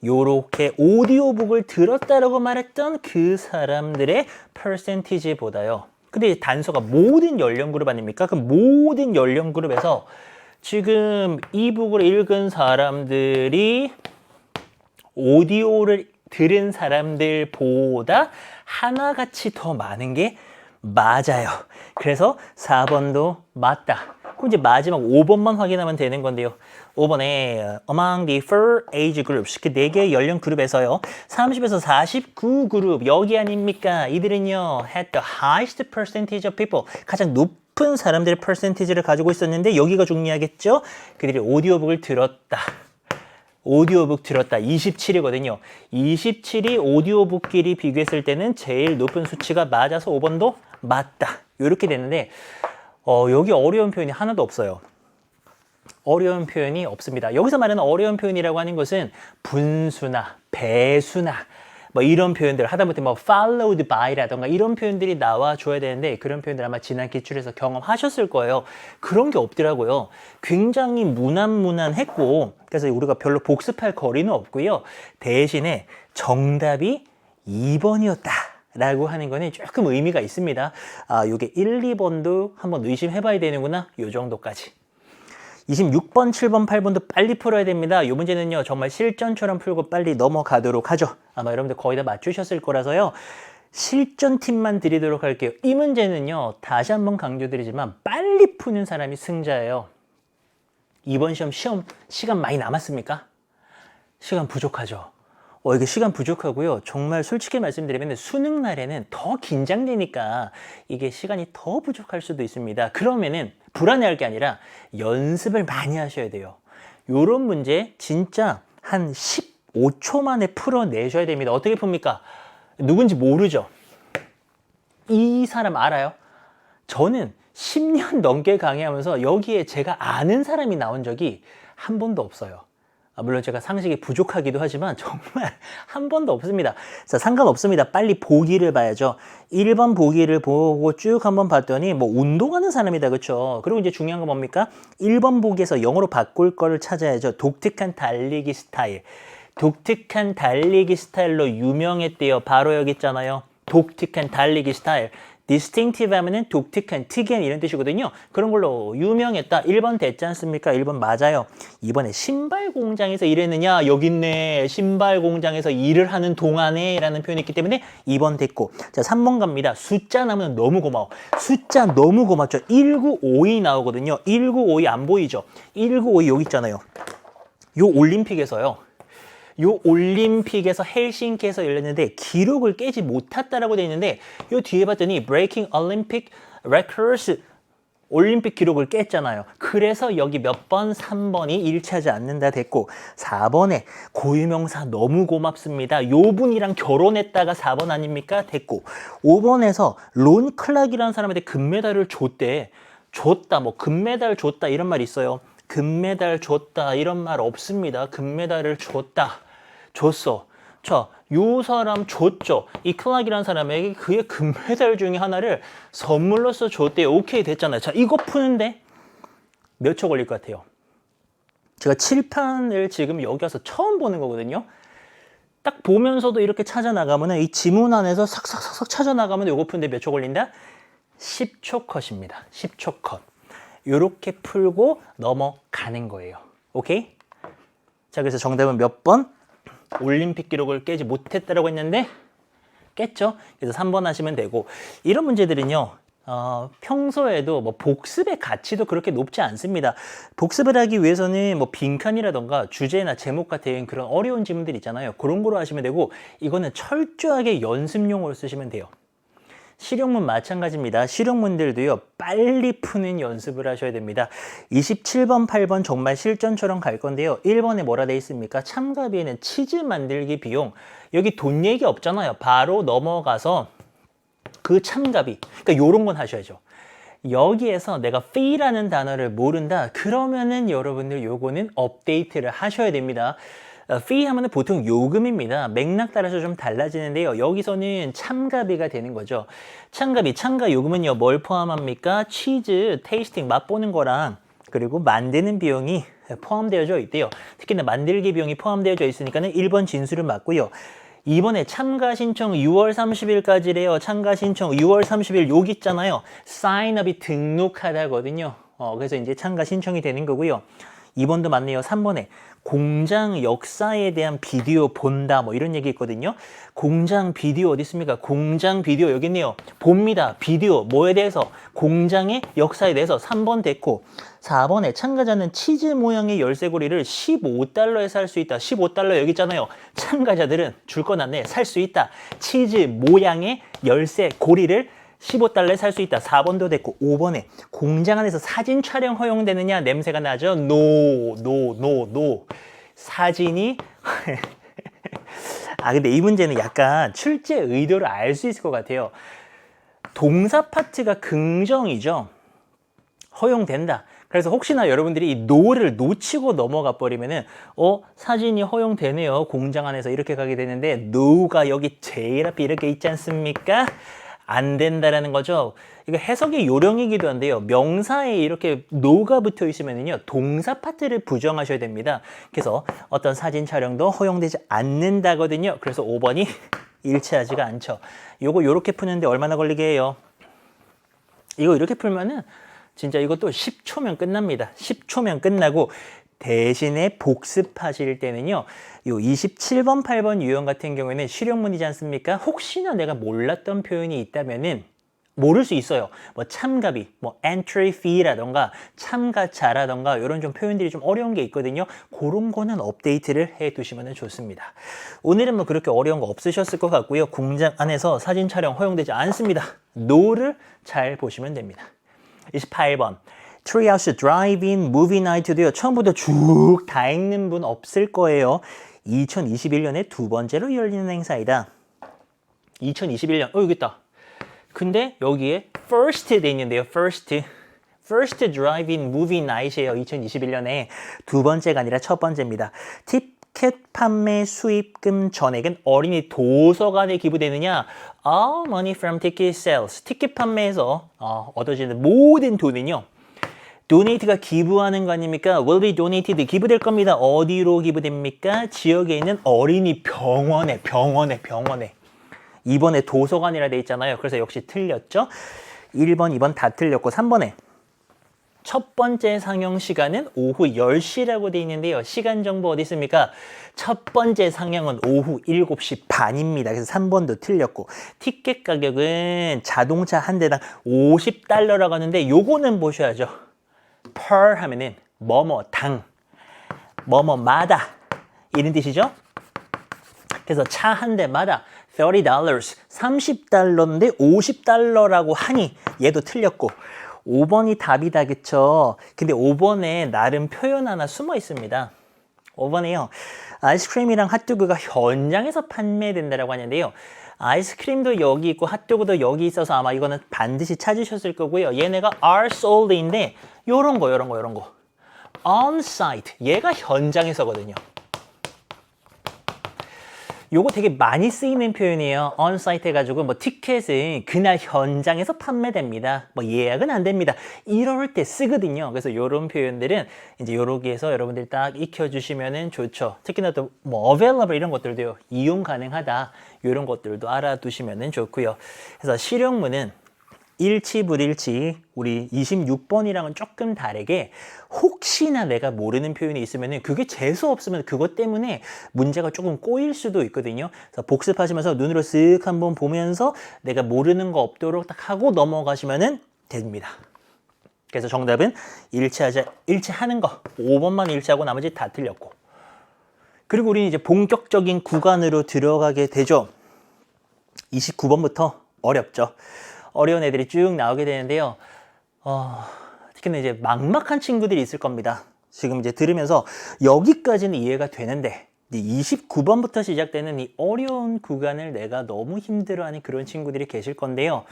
Speaker 1: 요렇게 오디오북을 들었다라고 말했던 그 사람들의 percentage보다요. 근데 단서가 모든 연령 그룹 아닙니까? 그 모든 연령 그룹에서 지금 이북을 읽은 사람들이 오디오를 들은 사람들보다 하나같이 더 많은 게 맞아요. 그래서 4번도 맞다. 그럼 이제 마지막 5번만 확인하면 되는 건데요. 5번에 among the four age groups, 그 4개의 연령 그룹에서요. 30에서 49 그룹, 여기 아닙니까? 이들은요, had the highest percentage of people, 가장 높은 사람들의 percentage를 가지고 있었는데 여기가 중요하겠죠? 그들이 오디오북을 들었다. 오디오북 들었다. 27이거든요. 27이 오디오북끼리 비교했을 때는 제일 높은 수치가 맞아서 5번도 맞다. 이렇게 되는데 여기 어려운 표현이 하나도 없어요. 어려운 표현이 없습니다. 여기서 말하는 어려운 표현이라고 하는 것은 분수나 배수나 뭐 이런 표현들, 하다못해 뭐 followed by라던가 이런 표현들이 나와줘야 되는데 그런 표현들 아마 지난 기출에서 경험하셨을 거예요. 그런 게 없더라고요. 굉장히 무난무난했고 그래서 우리가 별로 복습할 거리는 없고요. 대신에 정답이 2번이었다. 라고 하는 거는 조금 의미가 있습니다. 요게 1, 2번도 한번 의심해봐야 되는구나. 요 정도까지. 26번, 7번, 8번도 빨리 풀어야 됩니다. 이 문제는요, 정말 실전처럼 풀고 빨리 넘어가도록 하죠. 아마 여러분들 거의 다 맞추셨을 거라서요. 실전 팁만 드리도록 할게요. 이 문제는요, 다시 한번 강조드리지만 빨리 푸는 사람이 승자예요. 이번 시험 시간 많이 남았습니까? 시간 부족하죠. 이게 시간 부족하고요. 정말 솔직히 말씀드리면 수능 날에는 더 긴장되니까 이게 시간이 더 부족할 수도 있습니다. 그러면은 불안해할 게 아니라 연습을 많이 하셔야 돼요. 요런 문제 진짜 한 15초 만에 풀어내셔야 됩니다. 어떻게 풉니까? 누군지 모르죠? 이 사람 알아요? 저는 10년 넘게 강의하면서 여기에 제가 아는 사람이 나온 적이 한 번도 없어요. 물론 제가 상식이 부족하기도 하지만 정말 한 번도 없습니다. 자, 상관없습니다. 빨리 보기를 봐야죠. 1번 보기를 보고 쭉 한번 봤더니 뭐 운동하는 사람이다. 그렇죠? 그리고 이제 중요한 건 뭡니까? 1번 보기에서 영어로 바꿀 거를 찾아야죠. 독특한 달리기 스타일. 독특한 달리기 스타일로 유명했대요. 바로 여기 있잖아요. 독특한 달리기 스타일. distinctive 하면은 독특한, 특이한 이런 뜻이거든요. 그런 걸로 유명했다. 1번 됐지 않습니까? 1번 맞아요. 이번에 신발 공장에서 일했느냐? 여기 있네. 신발 공장에서 일을 하는 동안에 라는 표현이 있기 때문에 2번 됐고. 자, 3번 갑니다. 숫자 나오면 너무 고마워. 숫자 너무 고맙죠. 1952 나오거든요. 1952 안 보이죠? 1952 여기 있잖아요. 요 올림픽에서요. 요 올림픽에서 헬싱키에서 열렸는데 기록을 깨지 못했다라고 되어 있는데 요 뒤에 봤더니 Breaking Olympic Records 올림픽 기록을 깼잖아요. 그래서 여기 몇 번? 3번이 일치하지 않는다 됐고 4번에 고유명사 너무 고맙습니다. 요 분이랑 결혼했다가 4번 아닙니까? 됐고 5번에서 론 클락이라는 사람한테 금메달을 줬대. 줬다 뭐 금메달 줬다 이런 말 있어요. 금메달 줬다 이런 말 없습니다. 금메달을 줬다. 줬어. 자, 요 사람 줬죠. 이 클락이라는 사람에게 그의 금메달 중에 하나를 선물로서 줬대요. 오케이 됐잖아요. 자, 이거 푸는데 몇 초 걸릴 것 같아요? 제가 칠판을 지금 여기 와서 처음 보는 거거든요. 딱 보면서도 이렇게 찾아나가면 이 지문 안에서 삭삭삭삭 찾아나가면 요거 푸는데 몇 초 걸린다? 10초 컷입니다. 10초 컷. 요렇게 풀고 넘어가는 거예요. 오케이? 자, 그래서 정답은 몇 번? 올림픽 기록을 깨지 못했다라고 했는데 깼죠? 그래서 3번 하시면 되고 이런 문제들은요. 평소에도 뭐 복습의 가치도 그렇게 높지 않습니다. 복습을 하기 위해서는 뭐 빈칸이라던가 주제나 제목 같은 그런 어려운 질문들 있잖아요. 그런 거로 하시면 되고 이거는 철저하게 연습용으로 쓰시면 돼요. 실용문 마찬가지입니다. 실용문들도요, 빨리 푸는 연습을 하셔야 됩니다. 27번, 8번 정말 실전처럼 갈 건데요. 1번에 뭐라 돼 있습니까? 참가비에는 치즈 만들기 비용. 여기 돈 얘기 없잖아요. 바로 넘어가서 그 참가비. 그러니까 요런 건 하셔야죠. 여기에서 내가 fee라는 단어를 모른다. 그러면은 여러분들 요거는 업데이트를 하셔야 됩니다. fee 하면은 보통 요금입니다. 맥락 따라서 좀 달라지는데요. 여기서는 참가비가 되는 거죠. 참가 요금은요, 뭘 포함합니까? 치즈, 테이스팅, 맛보는 거랑 그리고 만드는 비용이 포함되어져 있대요. 특히나 만들기 비용이 포함되어져 있으니까는 1번 진수를 맞고요. 이번에 참가 신청 6월 30일까지래요. 참가 신청 6월 30일 여기 있잖아요. 사인업이 등록하다거든요. 그래서 이제 참가 신청이 되는 거고요. 2번도 맞네요. 3번에 공장 역사에 대한 비디오 본다 뭐 이런 얘기 있거든요. 공장 비디오 어디 있습니까? 공장 비디오 여기 있네요. 봅니다. 비디오 뭐에 대해서? 공장의 역사에 대해서. 3번 됐고 4번에 참가자는 치즈 모양의 열쇠고리를 15달러에 살 수 있다. 15달러 여기 있잖아요. 참가자들은 줄 건 않네. 살 수 있다. 치즈 모양의 열쇠고리를 15달러에 살 수 있다. 4번도 됐고 5번에 공장 안에서 사진 촬영 허용되느냐? 냄새가 나죠? No. 사진이 근데 이 문제는 약간 출제 의도를 알 수 있을 것 같아요. 동사 파트가 긍정이죠. 허용된다. 그래서 혹시나 여러분들이 이 no를 놓치고 넘어가 버리면은 사진이 허용되네요. 공장 안에서 이렇게 가게 되는데 no가 여기 제일 앞에 이렇게 있지 않습니까? 안 된다라는 거죠. 이거 해석의 요령이기도 한데요. 명사에 이렇게 no가 붙어 있으면요, 동사 파트를 부정하셔야 됩니다. 그래서 어떤 사진 촬영도 허용되지 않는다거든요. 그래서 5번이 일치하지가 않죠. 요거 요렇게 푸는데 얼마나 걸리게 해요? 이거 이렇게 풀면은 진짜 이것도 10초면 끝납니다. 10초면 끝나고 대신에 복습하실 때는요, 요 27번, 8번 유형 같은 경우에는 실용문이지 않습니까? 혹시나 내가 몰랐던 표현이 있다면은 모를 수 있어요. 뭐 참가비, 뭐 entry fee라던가 참가자라던가 이런 좀 표현들이 좀 어려운 게 있거든요. 그런 거는 업데이트를 해 두시면 좋습니다. 오늘은 뭐 그렇게 어려운 거 없으셨을 것 같고요. 공장 안에서 사진 촬영 허용되지 않습니다. no를 잘 보시면 됩니다. 28번. 트리하우스 드라이브인 무비 나이트도요. 처음부터 쭉 다 읽는 분 없을 거예요. 2021년에 두 번째로 열리는 행사이다. 2021년. 여기 있다. 근데 여기에 first 돼 있는데요. first drive-in movie night이에요. 2021년에 두 번째가 아니라 첫 번째입니다. 티켓 판매 수입금 전액은 어린이 도서관에 기부되느냐? All money from ticket sales. 티켓 판매에서 얻어지는 모든 돈은요, donate가 기부하는 거 아닙니까? will be donated. 기부될 겁니다. 어디로 기부됩니까? 지역에 있는 어린이 병원에. 이번에 도서관이라 돼 있잖아요. 그래서 역시 틀렸죠? 1번, 2번 다 틀렸고 3번에 첫 번째 상영 시간은 오후 10시라고 돼 있는데요. 시간 정보 어디 있습니까? 첫 번째 상영은 오후 7시 반입니다. 그래서 3번도 틀렸고 티켓 가격은 자동차 한 대당 50달러라고 하는데 요거는 보셔야죠. per 하면은 뭐뭐당, 뭐뭐마다 이런 뜻이죠. 그래서 차 한 대마다 $30, 30달러인데 50달러라고 하니 얘도 틀렸고 5번이 답이다, 그쵸? 근데 5번에 나름 표현 하나 숨어 있습니다. 5번에요. 아이스크림이랑 핫도그가 현장에서 판매된다라고 하는데요. 아이스크림도 여기 있고 핫도그도 여기 있어서 아마 이거는 반드시 찾으셨을 거고요. 얘네가 are sold인데 요런 거. on site. 얘가 현장에서거든요. 요거 되게 많이 쓰이는 표현이에요. on site 해가지고 뭐 티켓은 그날 현장에서 판매됩니다. 뭐 예약은 안 됩니다. 이럴 때 쓰거든요. 그래서 요런 표현들은 이제 요러기에서 여러분들 딱 익혀주시면은 좋죠. 특히나 또 뭐 available 이런 것들도요. 이용 가능하다. 요런 것들도 알아두시면은 좋고요. 그래서 실용문은 일치 불일치 우리 26번이랑은 조금 다르게 혹시나 내가 모르는 표현이 있으면 그게 재수 없으면 그것 때문에 문제가 조금 꼬일 수도 있거든요. 그래서 복습하시면서 눈으로 쓱 한번 보면서 내가 모르는 거 없도록 딱 하고 넘어가시면 됩니다. 그래서 정답은 일치하는 거 5번만 일치하고 나머지 다 틀렸고, 그리고 우리는 이제 본격적인 구간으로 들어가게 되죠. 29번부터 어렵죠. 어려운 애들이 쭉 나오게 되는데요. 특히나 이제 막막한 친구들이 있을 겁니다. 지금 이제 들으면서 여기까지는 이해가 되는데 29번부터 시작되는 이 어려운 구간을 내가 너무 힘들어하는 그런 친구들이 계실 건데요.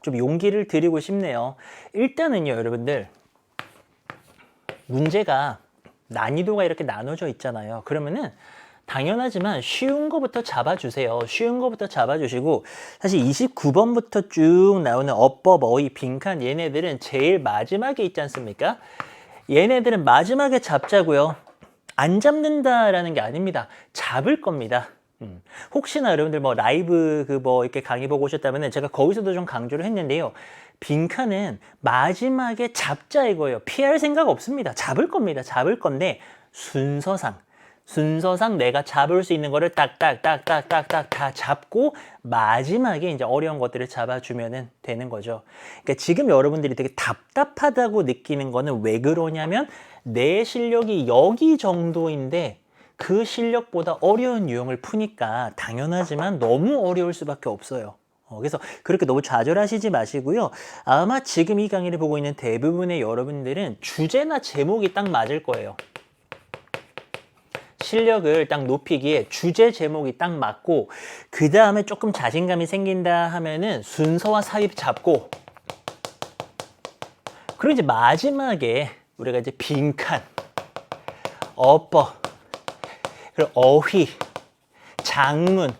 Speaker 1: 좀 용기를 드리고 싶네요. 일단은요, 여러분들. 문제가 난이도가 이렇게 나눠져 있잖아요. 그러면은 당연하지만 쉬운 거부터 잡아주세요. 쉬운 거부터 잡아주시고 사실 29번부터 쭉 나오는 어법, 어휘, 빈칸 얘네들은 제일 마지막에 있지 않습니까? 얘네들은 마지막에 잡자고요. 안 잡는다라는 게 아닙니다. 잡을 겁니다. 혹시나 여러분들 뭐 라이브 이렇게 강의 보고 오셨다면 제가 거기서도 좀 강조를 했는데요. 빈칸은 마지막에 잡자 이거예요. 피할 생각 없습니다. 잡을 겁니다. 잡을 건데 순서상 내가 잡을 수 있는 거를 딱딱딱딱딱딱 다 잡고 마지막에 이제 어려운 것들을 잡아주면 되는 거죠. 그러니까 지금 여러분들이 되게 답답하다고 느끼는 거는 왜 그러냐면 내 실력이 여기 정도인데 그 실력보다 어려운 유형을 푸니까 당연하지만 너무 어려울 수밖에 없어요. 그래서 그렇게 너무 좌절하시지 마시고요. 아마 지금 이 강의를 보고 있는 대부분의 여러분들은 주제나 제목이 딱 맞을 거예요. 실력을 딱 높이기에 주제 제목이 딱 맞고 그 다음에 조금 자신감이 생긴다 하면은 순서와 삽입 잡고 그리고 이제 마지막에 우리가 이제 빈칸, 어법, 그리고 어휘, 장문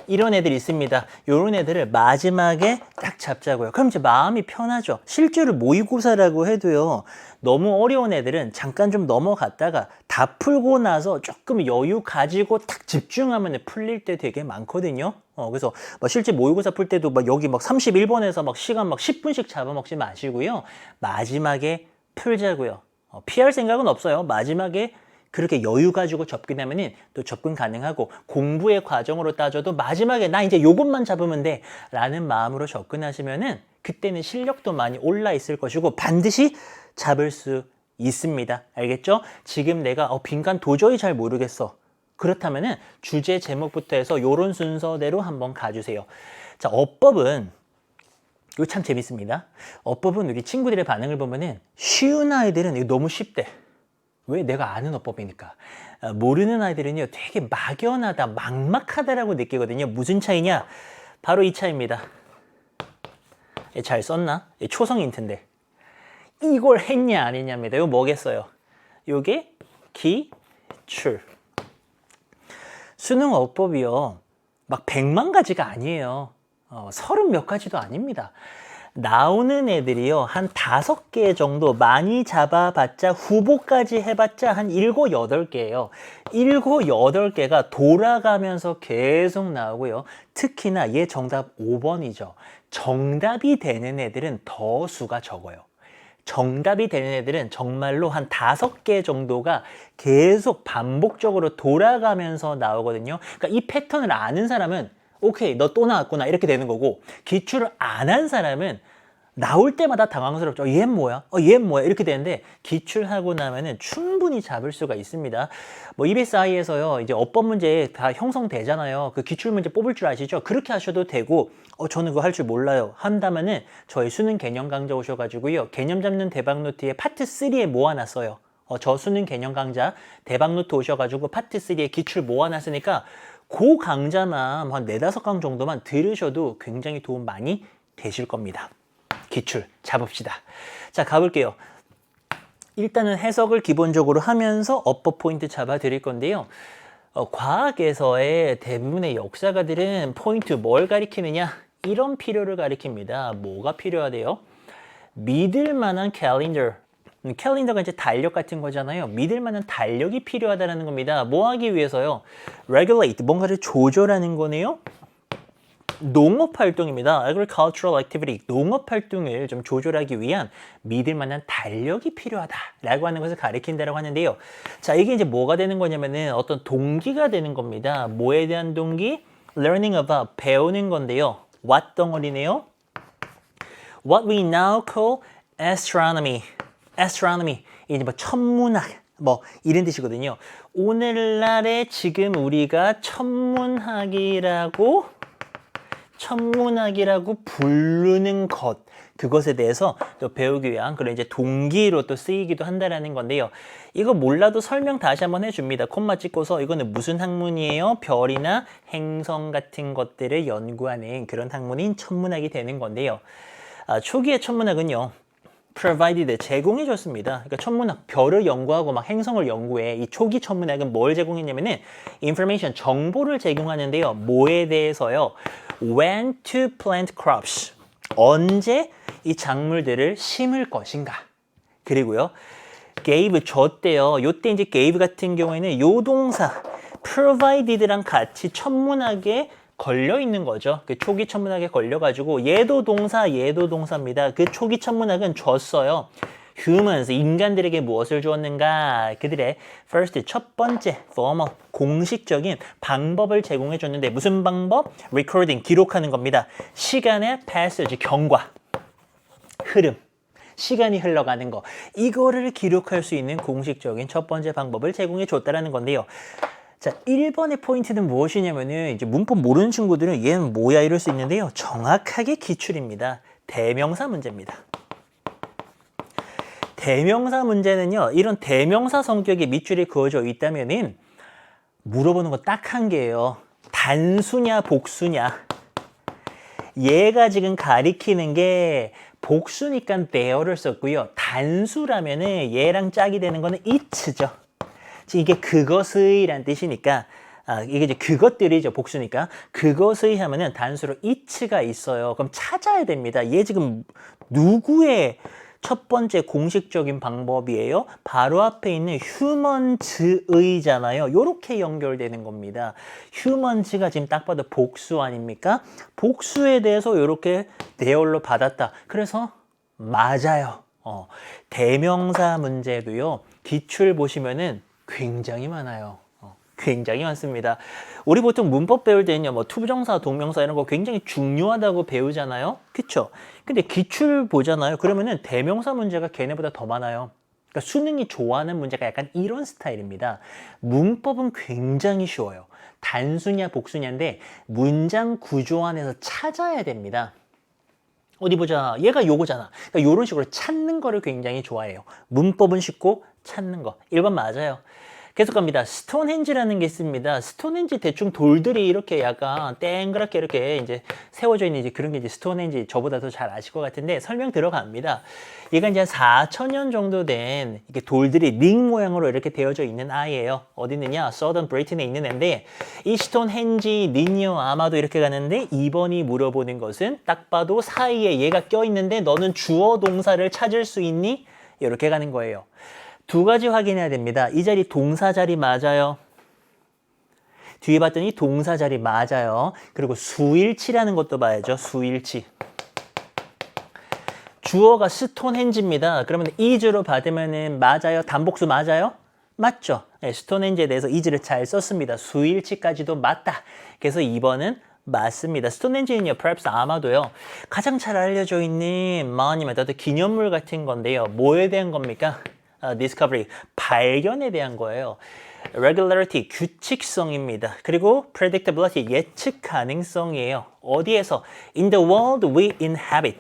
Speaker 1: 이런 애들이 있습니다. 이런 애들을 마지막에 딱 잡자고요. 그럼 이제 마음이 편하죠. 실제로 모의고사라고 해도요. 너무 어려운 애들은 잠깐 좀 넘어갔다가 다 풀고 나서 조금 여유 가지고 딱 집중하면 풀릴 때 되게 많거든요. 그래서 실제 모의고사 풀 때도 여기 31번에서 시간 10분씩 잡아먹지 마시고요. 마지막에 풀자고요. 피할 생각은 없어요. 마지막에 그렇게 여유 가지고 접근하면은 또 접근 가능하고 공부의 과정으로 따져도 마지막에 나 이제 요것만 잡으면 돼 라는 마음으로 접근하시면은 그때는 실력도 많이 올라 있을 것이고 반드시 잡을 수 있습니다. 알겠죠? 지금 내가 빈칸 도저히 잘 모르겠어. 그렇다면은 주제 제목부터 해서 요런 순서대로 한번 가주세요. 자, 어법은 이거 참 재밌습니다. 어법은 우리 친구들의 반응을 보면은 쉬운 아이들은 이거 너무 쉽대. 왜? 내가 아는 어법이니까. 모르는 아이들은요 되게 막연하다, 막막하다라고 느끼거든요. 무슨 차이냐? 바로 이 차이입니다. 잘 썼나? 초성 인트인데 이걸 했냐 안 했냐입니다. 이거 뭐겠어요? 요게 기출. 수능 어법이요 막 100만 가지가 아니에요. 30몇 가지도 아닙니다. 나오는 애들이요 한 5개 정도 많이 잡아봤자 후보까지 해봤자 한 7, 8개예요. 7, 8개가 돌아가면서 계속 나오고요. 특히나 얘 정답 5번이죠. 정답이 되는 애들은 더 수가 적어요. 정답이 되는 애들은 정말로 한 5개 정도가 계속 반복적으로 돌아가면서 나오거든요. 그러니까 이 패턴을 아는 사람은 오케이, 너 또 나왔구나 이렇게 되는 거고 기출을 안 한 사람은 나올 때마다 당황스럽죠. 얘 뭐야? 얘 뭐야? 이렇게 되는데 기출하고 나면은 충분히 잡을 수가 있습니다. EBS-I에서요 이제 어법 문제 다 형성되잖아요. 그 기출 문제 뽑을 줄 아시죠? 그렇게 하셔도 되고 저는 그거 할 줄 몰라요 한다면은 저희 수능 개념 강좌 오셔가지고요 개념 잡는 대박 노트에 파트 3에 모아놨어요. 저 수능 개념 강좌 대박 노트 오셔가지고 파트 3에 기출 모아놨으니까 그 강좌만 한 4-5강 정도만 들으셔도 굉장히 도움 많이 되실 겁니다. 기출 잡읍시다. 자, 가볼게요. 일단은 해석을 기본적으로 하면서 어법 포인트 잡아 드릴 건데요. 과학에서의 대부분의 역사가들은 포인트 뭘 가리키느냐? 이런 필요를 가리킵니다. 뭐가 필요하대요? 믿을 만한 캘린더. 캘린더가 이제 달력 같은 거잖아요. 믿을 만한 달력이 필요하다는 겁니다. 뭐 하기 위해서요? regulate, 뭔가를 조절하는 거네요. 농업 활동입니다. agricultural activity, 농업 활동을 좀 조절하기 위한 믿을 만한 달력이 필요하다라고 하는 것을 가리킨다라고 하는데요. 자, 이게 이제 뭐가 되는 거냐면은 어떤 동기가 되는 겁니다. 뭐에 대한 동기? learning about, 배우는 건데요. what 덩어리네요. what we now call astronomy. astronomy, 이제 천문학, 이런 뜻이거든요. 오늘날에 지금 우리가 천문학이라고 천문학이라고 부르는 것, 그것에 대해서 또 배우기 위한 그런 이제 동기로 또 쓰이기도 한다라는 건데요. 이거 몰라도 설명 다시 한번 해줍니다. 콤마 찍고서 이거는 무슨 학문이에요? 별이나 행성 같은 것들을 연구하는 그런 학문인 천문학이 되는 건데요. 초기의 천문학은요, provided, 제공해줬습니다. 그러니까 천문학, 별을 연구하고 막 행성을 연구해. 이 초기 천문학은 뭘 제공했냐면은 information, 정보를 제공하는데요. 뭐에 대해서요? When to plant crops, 언제 이 작물들을 심을 것인가. 그리고요, gave, 줬대요. 요때 이제 gave 같은 경우에는 요 동사 provided랑 같이 천문학에 걸려 있는 거죠. 그 초기 천문학에 걸려가지고 얘도 동사입니다. 그 초기 천문학은 줬어요. humans, 인간들에게 무엇을 주었는가? 그들의 first, 첫 번째, formal, 공식적인 방법을 제공해 줬는데 무슨 방법? recording, 기록하는 겁니다. 시간의 passage, 경과, 흐름. 시간이 흘러가는 거. 이거를 기록할 수 있는 공식적인 첫 번째 방법을 제공해 줬다라는 건데요. 자, 1번의 포인트는 무엇이냐면은 이제 문법 모르는 친구들은 얘는 뭐야 이럴 수 있는데요. 정확하게 기출입니다. 대명사 문제입니다. 대명사 문제는요. 이런 대명사 성격의 밑줄이 그어져 있다면은 물어보는 거 딱 한 개예요. 단수냐 복수냐. 얘가 지금 가리키는 게 복수니까 there를 썼고요. 단수라면은 얘랑 짝이 되는 거는 it죠. 이게 그것의란 뜻이니까 이게 이제 그것들이죠. 복수니까. 그것의 하면은 단수로 it가 있어요. 그럼 찾아야 됩니다. 얘 지금 누구의 첫 번째 공식적인 방법이에요? 바로 앞에 있는 humans의잖아요. 요렇게 연결되는 겁니다. humans가 지금 딱 봐도 복수 아닙니까? 복수에 대해서 요렇게 there로 받았다. 그래서 맞아요. 대명사 문제도요. 기출 보시면은 굉장히 많아요. 굉장히 많습니다. 우리 보통 문법 배울 때는요, 뭐 투부정사, 동명사 이런 거 굉장히 중요하다고 배우잖아요. 그쵸? 근데 기출 보잖아요. 그러면은 대명사 문제가 걔네보다 더 많아요. 그러니까 수능이 좋아하는 문제가 약간 이런 스타일입니다. 문법은 굉장히 쉬워요. 단수냐 복수냐인데 문장 구조 안에서 찾아야 됩니다. 어디 보자. 얘가 요거잖아. 그러니까 이런 식으로 찾는 거를 굉장히 좋아해요. 문법은 쉽고 찾는 거. 1번 맞아요. 계속 갑니다. 스톤헨지라는 게 있습니다. 스톤헨지 대충 돌들이 이렇게 약간 땡그랗게 이렇게 이제 세워져 있는 이제 그런 게 이제 스톤헨지, 저보다 더 잘 아실 것 같은데 설명 들어갑니다. 얘가 이제 한 4,000년 정도 된 이렇게 돌들이 링 모양으로 이렇게 되어져 있는 아이예요. 어디 있느냐? 서던 브리튼에 있는 애인데 이 스톤헨지, 니니어, 아마도 이렇게 가는데 2번이 물어보는 것은 딱 봐도 사이에 얘가 껴있는데 너는 주어 동사를 찾을 수 있니? 이렇게 가는 거예요. 두 가지 확인해야 됩니다. 이 자리 동사 자리 맞아요. 뒤에 봤더니 동사 자리 맞아요. 그리고 수일치라는 것도 봐야죠. 수일치. 주어가 스톤헨지입니다. 그러면 is로 받으면은 맞아요. 단복수 맞아요? 맞죠? 네, 스톤헨지에 대해서 is를 잘 썼습니다. 수일치까지도 맞다. 그래서 2번은 맞습니다. 스톤헨지는요, perhaps 아마도요, 가장 잘 알려져 있는 monument, 기념물 같은 건데요. 뭐에 대한 겁니까? discovery, 발견에 대한 거예요. regularity, 규칙성입니다. 그리고 predictability, 예측 가능성이에요. 어디에서? in the world we inhabit.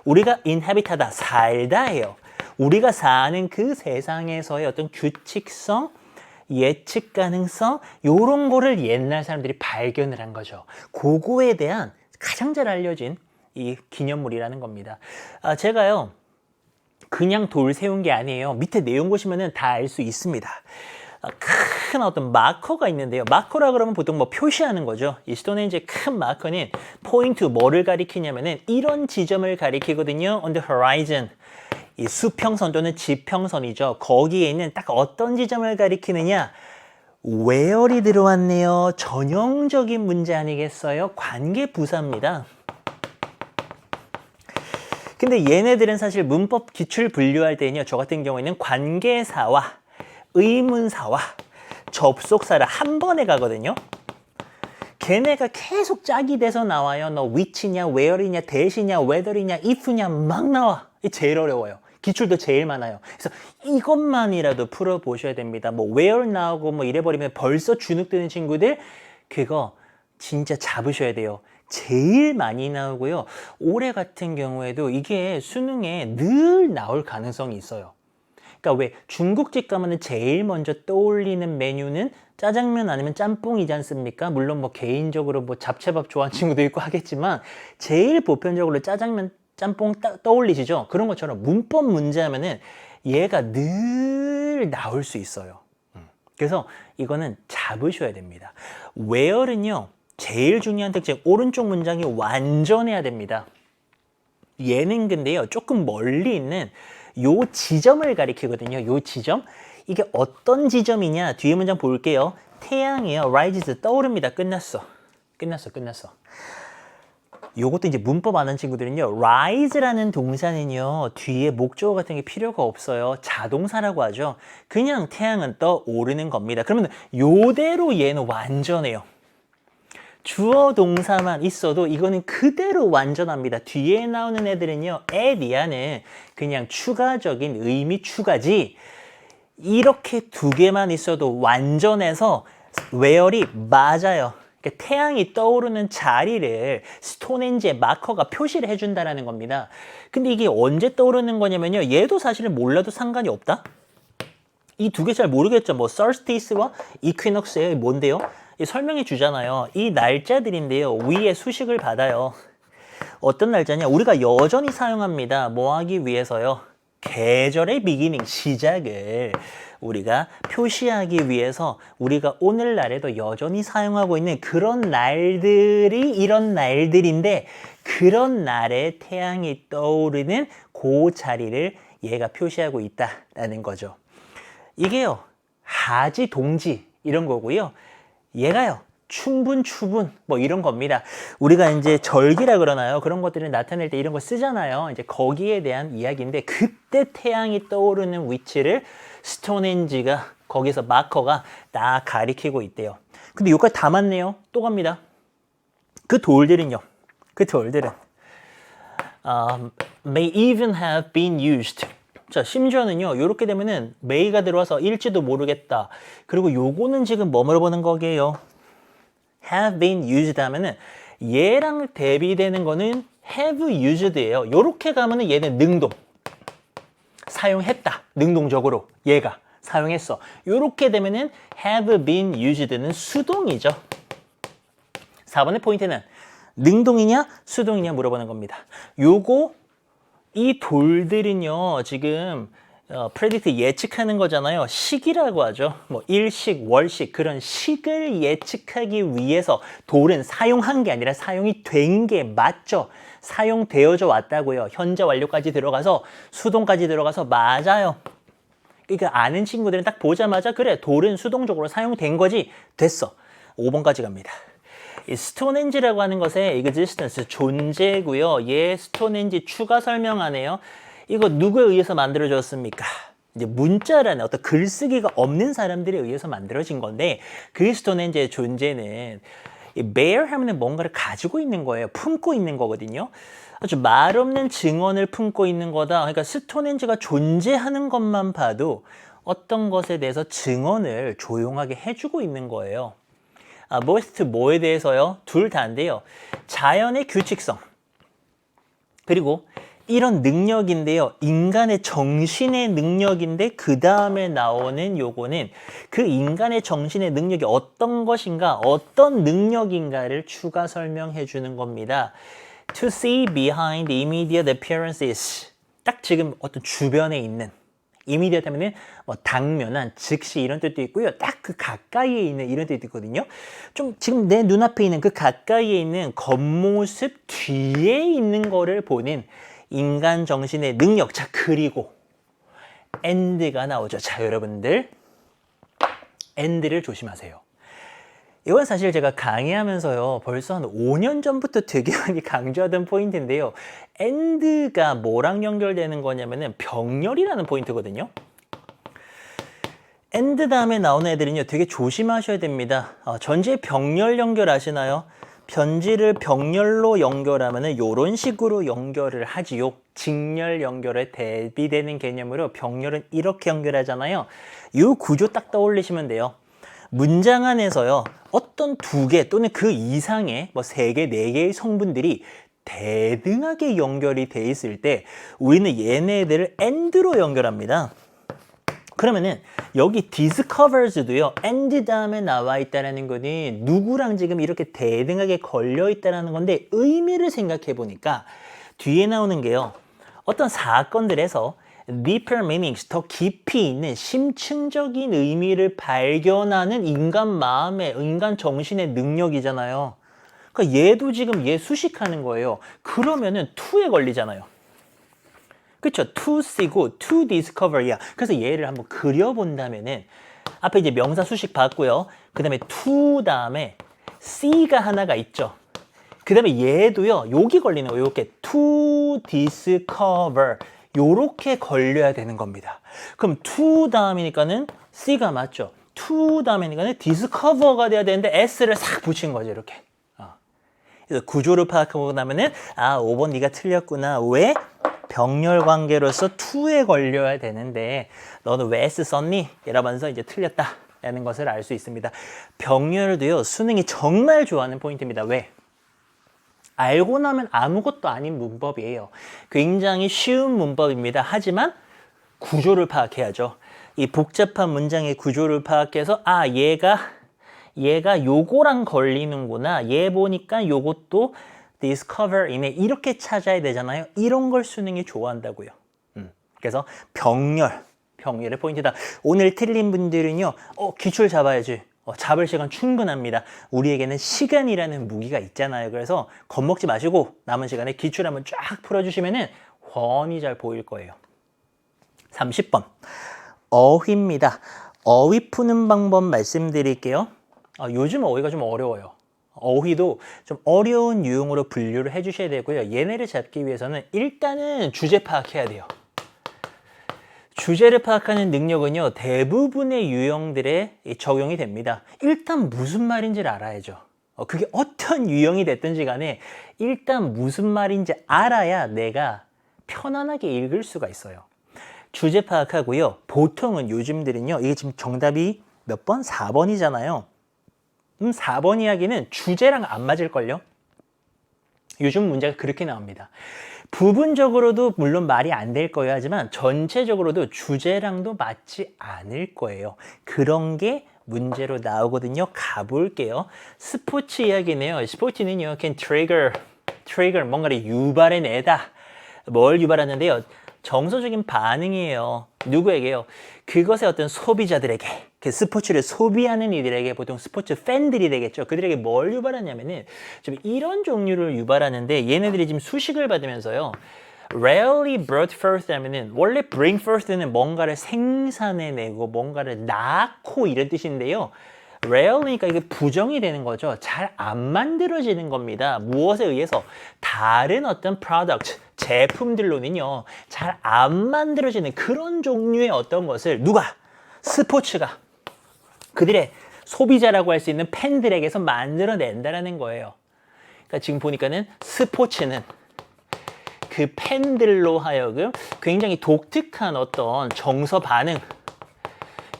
Speaker 1: 우리가 inhabit하다, 살다예요. 우리가 사는 그 세상에서의 어떤 규칙성, 예측 가능성, 요런 거를 옛날 사람들이 발견을 한 거죠. 그거에 대한 가장 잘 알려진 이 기념물이라는 겁니다. 제가요, 그냥 돌 세운 게 아니에요. 밑에 내용 보시면은 다 알 수 있습니다. 큰 어떤 마커가 있는데요. 마커라 그러면 보통 뭐 표시하는 거죠. 이 스톤헨지의 큰 마커는 포인트, 뭐를 가리키냐면은 이런 지점을 가리키거든요. on the horizon. 이 수평선 또는 지평선이죠. 거기에 있는 딱 어떤 지점을 가리키느냐? where이 들어왔네요. 전형적인 문제 아니겠어요? 관계 부사입니다. 근데 얘네들은 사실 문법 기출 분류할 때는요, 저 같은 경우에는 관계사와 의문사와 접속사를 한 번에 가거든요. 걔네가 계속 짝이 돼서 나와요. 너 which냐, where이냐, that이냐, whether이냐, if냐 막 나와. 이게 제일 어려워요. 기출도 제일 많아요. 그래서 이것만이라도 풀어보셔야 됩니다. 뭐 where 나오고 뭐 이래버리면 벌써 주눅 드는 친구들, 그거 진짜 잡으셔야 돼요. 제일 많이 나오고요. 올해 같은 경우에도 이게 수능에 늘 나올 가능성이 있어요. 그러니까 왜 중국집 가면은 제일 먼저 떠올리는 메뉴는 짜장면 아니면 짬뽕이지 않습니까? 물론 뭐 개인적으로 뭐 잡채밥 좋아하는 친구도 있고 하겠지만 제일 보편적으로 짜장면, 짬뽕 떠올리시죠? 그런 것처럼 문법 문제 하면은 얘가 늘 나올 수 있어요. 그래서 이거는 잡으셔야 됩니다. where는요, 제일 중요한 특징, 오른쪽 문장이 완전해야 됩니다. 얘는 근데요, 조금 멀리 있는 요 지점을 가리키거든요. 요 지점. 이게 어떤 지점이냐? 뒤에 문장 볼게요. 태양이요. rises, 떠오릅니다. 끝났어. 요것도 이제 문법 아는 친구들은요. rise라는 동사는요. 뒤에 목적어 같은 게 필요가 없어요. 자동사라고 하죠. 그냥 태양은 떠오르는 겁니다. 그러면 요대로 얘는 완전해요. 주어 동사만 있어도 이거는 그대로 완전합니다. 뒤에 나오는 애들은요. 에디아는 그냥 추가적인 의미 추가지. 이렇게 두 개만 있어도 완전해서 where이 맞아요. 그러니까 태양이 떠오르는 자리를 스톤헨지의 마커가 표시를 해준다는 겁니다. 근데 이게 언제 떠오르는 거냐면요. 얘도 사실은 몰라도 상관이 없다. 이 두 개 잘 모르겠죠. 뭐 solstice와 equinox예요. 뭔데요? 설명해 주잖아요. 이 날짜들인데요. 위에 수식을 받아요. 어떤 날짜냐? 우리가 여전히 사용합니다. 뭐 하기 위해서요? 계절의 비기닝, 시작을 우리가 표시하기 위해서 우리가 오늘날에도 여전히 사용하고 있는 그런 날들이 이런 날들인데 그런 날에 태양이 떠오르는 그 자리를 얘가 표시하고 있다라는 거죠. 이게요. 하지, 동지 이런 거고요. 얘가요. 충분, 추분 뭐 이런 겁니다. 우리가 이제 절기라 그러나요? 그런 것들을 나타낼 때 이런 거 쓰잖아요. 이제 거기에 대한 이야기인데 그때 태양이 떠오르는 위치를 스톤헨지가 거기서 마커가 딱 가리키고 있대요. 근데 여기까지 다 맞네요. 또 갑니다. 그 돌들은 may even have been used. 자, 심지어는요, 요렇게 되면은 may가 들어와서 일지도 모르겠다. 그리고 요거는 지금 뭐 물어보는 거게요? have been used 하면은 얘랑 대비되는 거는 have used예요. 요렇게 가면은 얘는 능동. 사용했다. 능동적으로 얘가 사용했어. 요렇게 되면은 have been used는 수동이죠. 4번의 포인트는 능동이냐 수동이냐 물어보는 겁니다. 요거 이 돌들은요, 지금 프레딕트 예측하는 거잖아요. 식이라고 하죠. 뭐 일식, 월식 그런 식을 예측하기 위해서 돌은 사용한 게 아니라 사용이 된 게 맞죠. 사용되어져 왔다고요. 현재 완료까지 들어가서 수동까지 들어가서 맞아요. 그러니까 아는 친구들은 딱 보자마자 그래 돌은 수동적으로 사용된 거지 됐어. 5번까지 갑니다. 이 스톤헨지라고 하는 것의 existence, 존재고요. 얘 스톤헨지 추가 설명하네요. 이거 누구에 의해서 만들어졌습니까? 이제 문자라는 어떤 글쓰기가 없는 사람들에 의해서 만들어진 건데 그 스톤헨지의 존재는 이 bear 하면은 뭔가를 가지고 있는 거예요. 품고 있는 거거든요. 아주 말 없는 증언을 품고 있는 거다. 그러니까 스톤헨지가 존재하는 것만 봐도 어떤 것에 대해서 증언을 조용하게 해주고 있는 거예요. 뭐에 대해서요? 둘 다인데요. 자연의 규칙성 그리고 이런 능력인데요. 인간의 정신의 능력인데 그 다음에 나오는 요거는 그 인간의 정신의 능력이 어떤 것인가 어떤 능력인가를 추가 설명해 주는 겁니다. To see behind immediate appearances 딱 지금 어떤 주변에 있는 이미디어트 하면은 뭐 당면한, 즉시 이런 뜻도 있고요. 딱 그 가까이에 있는 이런 뜻도 있거든요. 좀 지금 내 눈앞에 있는 그 가까이에 있는 겉모습 뒤에 있는 거를 보는 인간 정신의 능력. 자, 그리고 and가 나오죠. 자, 여러분들 and를 조심하세요. 이건 사실 제가 강의하면서요. 벌써 한 5년 전부터 되게 많이 강조하던 포인트인데요. and가 뭐랑 연결되는 거냐면은 병렬이라는 포인트거든요. and 다음에 나오는 애들은요. 되게 조심하셔야 됩니다. 전제 병렬 연결하시나요? 변지를 병렬로 연결하면은 이런 식으로 연결을 하지요. 직렬 연결에 대비되는 개념으로 병렬은 이렇게 연결하잖아요. 이 구조 딱 떠올리시면 돼요. 문장 안에서요, 어떤 두 개 또는 그 이상의 뭐 세 개, 네 개의 성분들이 대등하게 연결이 돼 있을 때 우리는 얘네들을 and로 연결합니다. 그러면은 여기 discovers도요, and 다음에 나와 있다라는 거는 누구랑 지금 이렇게 대등하게 걸려 있다라는 건데 의미를 생각해 보니까 뒤에 나오는 게요, 어떤 사건들에서 deeper meanings, 더 깊이 있는 심층적인 의미를 발견하는 인간 마음의, 인간 정신의 능력이잖아요. 그러니까 얘도 지금 얘 수식하는 거예요. 그러면은 to에 걸리잖아요. 그쵸? to see고 to discover야. 그래서 얘를 한번 그려본다면은 앞에 이제 명사 수식 봤고요. 그 다음에 to 다음에 see가 하나가 있죠. 그 다음에 얘도요, 여기 걸리는 거예요. 이렇게 to discover. 요렇게 걸려야 되는 겁니다. 그럼 to 다음이니까는 C가 맞죠? to 다음이니까는 discover가 돼야 되는데 S를 싹 붙인 거죠, 이렇게. 그래서 구조를 파악하고 나면은 5번 네가 틀렸구나. 왜? 병렬 관계로서 to에 걸려야 되는데 너는 왜 S 썼니? 이러면서 이제 틀렸다라는 것을 알 수 있습니다. 병렬도요, 수능이 정말 좋아하는 포인트입니다. 왜? 알고 나면 아무것도 아닌 문법이에요. 굉장히 쉬운 문법입니다. 하지만 구조를 파악해야죠. 이 복잡한 문장의 구조를 파악해서 얘가 요거랑 걸리는구나. 얘 보니까 요것도 discover이네. 이렇게 찾아야 되잖아요. 이런 걸 수능이 좋아한다고요. 그래서 병렬의 포인트다. 오늘 틀린 분들은요, 기출 잡아야지. 잡을 시간 충분합니다. 우리에게는 시간이라는 무기가 있잖아요. 그래서 겁먹지 마시고 남은 시간에 기출 한번 쫙 풀어주시면은 훤히 잘 보일 거예요. 30번. 어휘입니다. 어휘 푸는 방법 말씀드릴게요. 요즘 어휘가 좀 어려워요. 어휘도 좀 어려운 유형으로 분류를 해주셔야 되고요. 얘네를 잡기 위해서는 일단은 주제 파악해야 돼요. 주제를 파악하는 능력은요, 대부분의 유형들에 적용이 됩니다. 일단 무슨 말인지를 알아야죠. 그게 어떤 유형이 됐든지 간에 일단 무슨 말인지 알아야 내가 편안하게 읽을 수가 있어요. 주제 파악하고요. 보통은 요즘들은요, 이게 지금 정답이 몇 번? 4번이잖아요. 4번 이야기는 주제랑 안 맞을걸요? 요즘 문제가 그렇게 나옵니다. 부분적으로도 물론 말이 안 될 거예요. 하지만 전체적으로도 주제랑도 맞지 않을 거예요. 그런 게 문제로 나오거든요. 가볼게요. 스포츠 이야기네요. 스포츠는요, can trigger, 뭔가를 유발해내다. 뭘 유발하는데요? 정서적인 반응이에요. 누구에게요? 그것의 어떤 소비자들에게, 그 스포츠를 소비하는 이들에게, 보통 스포츠 팬들이 되겠죠. 그들에게 뭘 유발하냐면은 좀 이런 종류를 유발하는데, 얘네들이 지금 수식을 받으면서요, rarely brought forth 하면은 원래 bring forth는 뭔가를 생산해내고 뭔가를 낳고 이런 뜻인데요. rarely니까 이게 부정이 되는 거죠. 잘 안 만들어지는 겁니다. 무엇에 의해서? 다른 어떤 product, 제품들로는요, 잘 안 만들어지는 그런 종류의 어떤 것을 누가? 스포츠가 그들의 소비자라고 할 수 있는 팬들에게서 만들어낸다라는 거예요. 그러니까 지금 보니까는 스포츠는 그 팬들로 하여금 굉장히 독특한 어떤 정서 반응,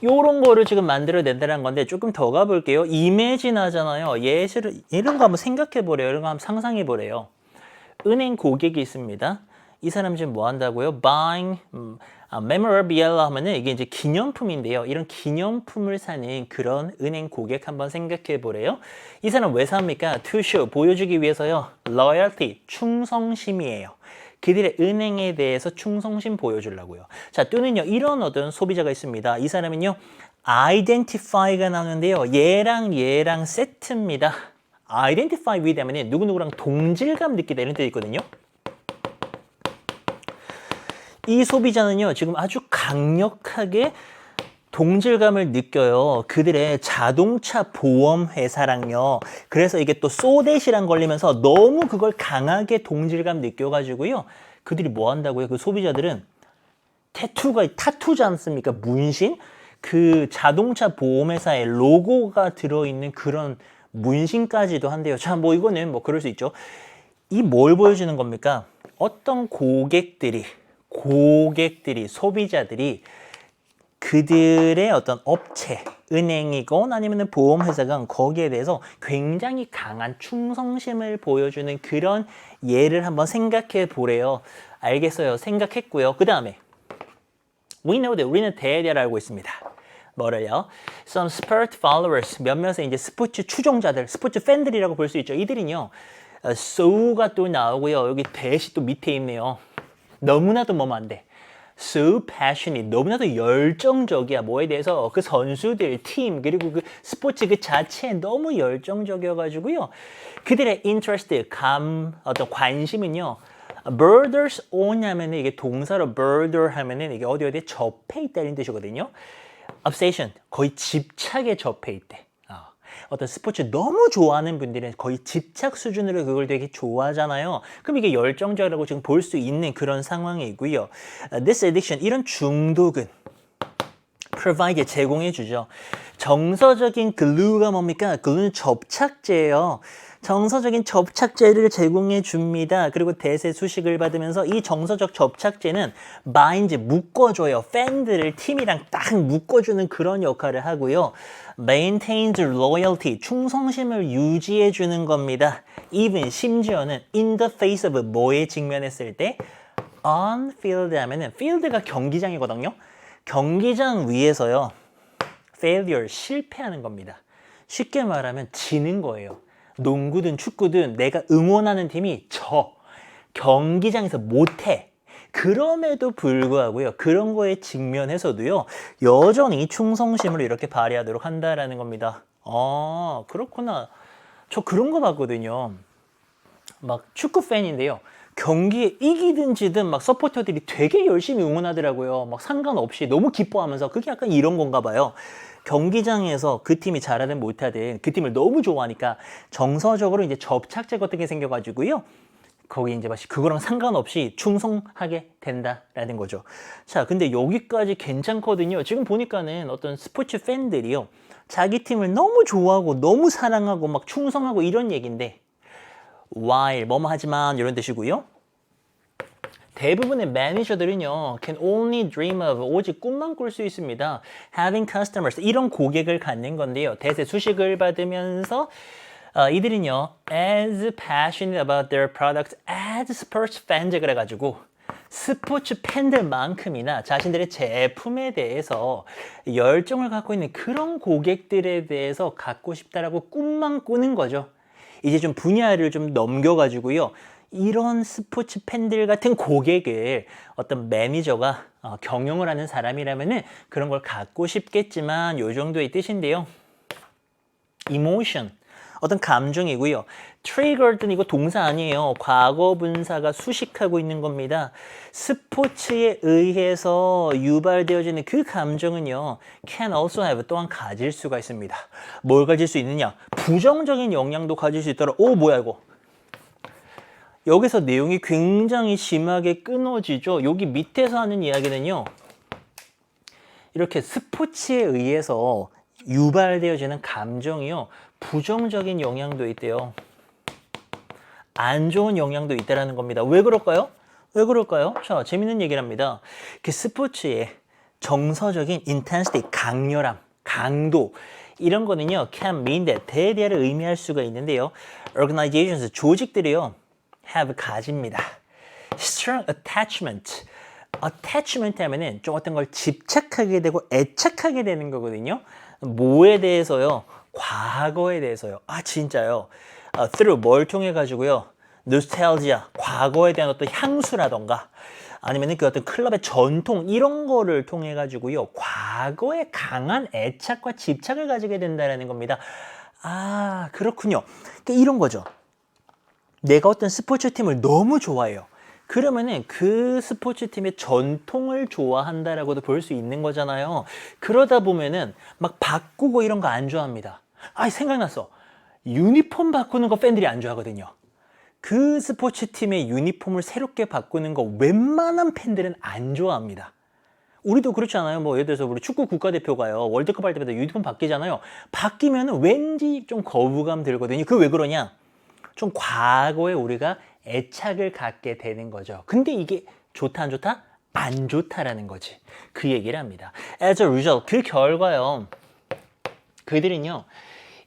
Speaker 1: 요런 거를 지금 만들어낸다는 건데, 조금 더 가볼게요. 이미진 하잖아요. 이런 거 한번 생각해 보래요. 이런 거 한번 상상해 보래요. 은행 고객이 있습니다. 이 사람 지금 뭐 한다고요? Buying memorabilia 하면은 이게 이제 기념품인데요. 이런 기념품을 사는 그런 은행 고객 한번 생각해 보래요. 이 사람 왜 삽니까? To show, 보여주기 위해서요. Loyalty, 충성심이에요. 그들의 은행에 대해서 충성심 보여주려고요. 자, 또는요, 이런 어떤 소비자가 있습니다. 이 사람은요, identify가 나오는데요. 얘랑 세트입니다. identify with 하면 누구누구랑 동질감 느끼다 이런 뜻이 있거든요. 이 소비자는요, 지금 아주 강력하게 동질감을 느껴요. 그들의 자동차 보험 회사랑요. 그래서 이게 또 소댓이랑 걸리면서 너무 그걸 강하게 동질감 느껴가지고요. 그들이 뭐 한다고요? 그 소비자들은 타투지 않습니까? 문신? 그 자동차 보험 회사의 로고가 들어있는 그런 문신까지도 한대요. 자, 뭐 이거는 뭐 그럴 수 있죠. 이 뭘 보여주는 겁니까? 어떤 고객들이, 소비자들이 그들의 어떤 업체, 은행이건 아니면 보험회사건 거기에 대해서 굉장히 강한 충성심을 보여주는 그런 예를 한번 생각해 보래요. 알겠어요. 생각했고요. 그 다음에 we know that 우리는 대대를 알고 있습니다. 뭐를요? Some sport followers, 몇몇의 이제 스포츠 추종자들, 스포츠 팬들이라고 볼 수 있죠. 이들은요, so가 또 나오고요. 여기 대시 또 밑에 있네요. 너무나도 뭐면 안 돼. So passionate, 너무나도 열정적이야. 뭐에 대해서 그 선수들, 팀, 그리고 그 스포츠 그 자체에 너무 열정적이어가지고요. 그들의 interest, 어떤 관심은요. birders on 하면은 이게 동사로 birder 하면은 이게 어디에 접해 있다는 뜻이거든요. obsession, 거의 집착에 접해 있대. 어떤 스포츠 너무 좋아하는 분들은 거의 집착 수준으로 그걸 되게 좋아하잖아요. 그럼 이게 열정적이라고 지금 볼 수 있는 그런 상황이고요. This addiction, 이런 중독은 provide, 제공해 주죠. 정서적인 glue가 뭡니까? glue는 접착제예요. 정서적인 접착제를 제공해 줍니다. 그리고 대세 수식을 받으면서 이 정서적 접착제는 bind, 묶어줘요. 팬들을 팀이랑 딱 묶어주는 그런 역할을 하고요. maintains loyalty, 충성심을 유지해 주는 겁니다. even, 심지어는 in the face of 뭐에 직면했을 때 on field 하면은 field가 경기장이거든요. 경기장 위에서요. failure, 실패하는 겁니다. 쉽게 말하면 지는 거예요. 농구든 축구든 내가 응원하는 팀이 져. 경기장에서 못해. 그럼에도 불구하고요. 그런 거에 직면해서도요. 여전히 충성심을 이렇게 발휘하도록 한다라는 겁니다. 아, 그렇구나. 저 그런 거 봤거든요. 막 축구 팬인데요. 경기에 이기든 지든 막 서포터들이 되게 열심히 응원하더라고요. 막 상관없이 너무 기뻐하면서 그게 약간 이런 건가 봐요. 경기장에서 그 팀이 잘하든 못하든 그 팀을 너무 좋아하니까 정서적으로 이제 접착제 같은 게 생겨가지고요. 거기 이제 마치 그거랑 상관없이 충성하게 된다라는 거죠. 자, 근데 여기까지 괜찮거든요. 지금 보니까는 어떤 스포츠 팬들이요. 자기 팀을 너무 좋아하고 너무 사랑하고 막 충성하고 이런 얘기인데 while, 뭐뭐 하지만 이런 뜻이고요. 대부분의 매니저들은요, can only dream of, 오직 꿈만 꿀 수 있습니다. having customers, 이런 고객을 갖는 건데요. 대세 수식을 받으면서 이들은요, as passionate about their products as sports fans 그래가지고 스포츠 팬들만큼이나 자신들의 제품에 대해서 열정을 갖고 있는 그런 고객들에 대해서 갖고 싶다라고 꿈만 꾸는 거죠. 이제 좀 분야를 좀 넘겨가지고요. 이런 스포츠 팬들 같은 고객을 어떤 매니저가 경영을 하는 사람이라면은 그런 걸 갖고 싶겠지만 요 정도의 뜻인데요. emotion, 어떤 감정이고요. triggered는 이거 동사 아니에요. 과거 분사가 수식하고 있는 겁니다. 스포츠에 의해서 유발되어지는 그 감정은요. can also have, 또한 가질 수가 있습니다. 뭘 가질 수 있느냐? 부정적인 영향도 가질 수 있더라. 오, 뭐야 이거? 여기서 내용이 굉장히 심하게 끊어지죠. 여기 밑에서 하는 이야기는요. 이렇게 스포츠에 의해서 유발되어지는 감정이요. 부정적인 영향도 있대요. 안 좋은 영향도 있다라는 겁니다. 왜 그럴까요? 왜 그럴까요? 자, 재밌는 얘기를 합니다. 그 스포츠의 정서적인 intensity, 강렬함, 강도 이런 거는요. can mean that, 대대를 의미할 수가 있는데요. organizations, 조직들이요. have, 가집니다. strong attachment. attachment 하면은 좀 어떤 걸 집착하게 되고 애착하게 되는 거거든요. 뭐에 대해서요? 과거에 대해서요. 아, 진짜요? through 뭘 통해 가지고요? nostalgia, 과거에 대한 어떤 향수라던가 아니면 그 어떤 클럽의 전통 이런 거를 통해 가지고요. 과거에 강한 애착과 집착을 가지게 된다는 겁니다. 아, 그렇군요. 그러니까 이런 거죠. 내가 어떤 스포츠팀을 너무 좋아해요. 그러면은 그 스포츠팀의 전통을 좋아한다라고도 볼 수 있는 거잖아요. 그러다 보면은 막 바꾸고 이런 거 안 좋아합니다. 아, 생각났어. 유니폼 바꾸는 거 팬들이 안 좋아하거든요. 그 스포츠팀의 유니폼을 새롭게 바꾸는 거 웬만한 팬들은 안 좋아합니다. 우리도 그렇지 않아요? 뭐 예를 들어서 우리 축구 국가대표가요. 월드컵 할 때마다 유니폼 바뀌잖아요. 바뀌면은 왠지 좀 거부감 들거든요. 그게 왜 그러냐? 좀 과거에 우리가 애착을 갖게 되는 거죠. 근데 이게 좋다 안 좋다? 안 좋다라는 거지. 그 얘기를 합니다. As a result, 그 결과요. 그들은요.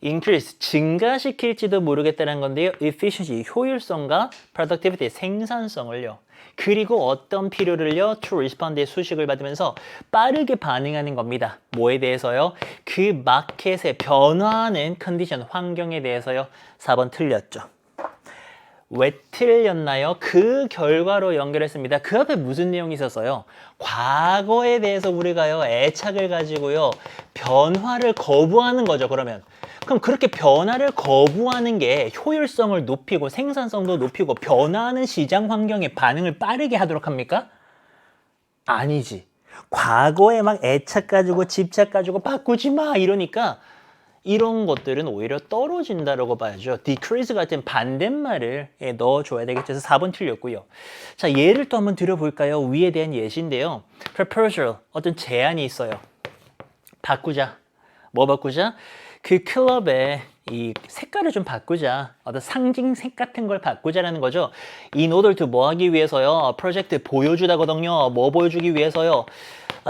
Speaker 1: increase, 증가시킬지도 모르겠다는 건데요. efficiency, 효율성과 productivity, 생산성을요. 그리고 어떤 필요를요. to respond의 수식을 받으면서 빠르게 반응하는 겁니다. 뭐에 대해서요? 그 마켓의 변화하는 컨디션, 환경에 대해서요. 4번 틀렸죠. 왜 틀렸나요? 그 결과로 연결했습니다. 그 앞에 무슨 내용이 있었어요? 과거에 대해서 우리가요, 애착을 가지고요, 변화를 거부하는 거죠, 그러면. 그럼 그렇게 변화를 거부하는 게 효율성을 높이고 생산성도 높이고 변화하는 시장 환경에 반응을 빠르게 하도록 합니까? 아니지. 과거에 막 애착 가지고 집착 가지고 바꾸지 마 이러니까 이런 것들은 오히려 떨어진다라고 봐야죠. decrease 같은 반대말을 넣어줘야 되겠죠. 그래서 4번 틀렸고요. 자, 예를 또 한번 들어볼까요? 위에 대한 예시인데요. proposal, 어떤 제안이 있어요. 바꾸자. 뭐 바꾸자? 그 클럽의 이 색깔을 좀 바꾸자. 어떤 상징색 같은 걸 바꾸자라는 거죠. In order to 뭐 하기 위해서요? 프로젝트 보여주다거든요. 뭐 보여주기 위해서요?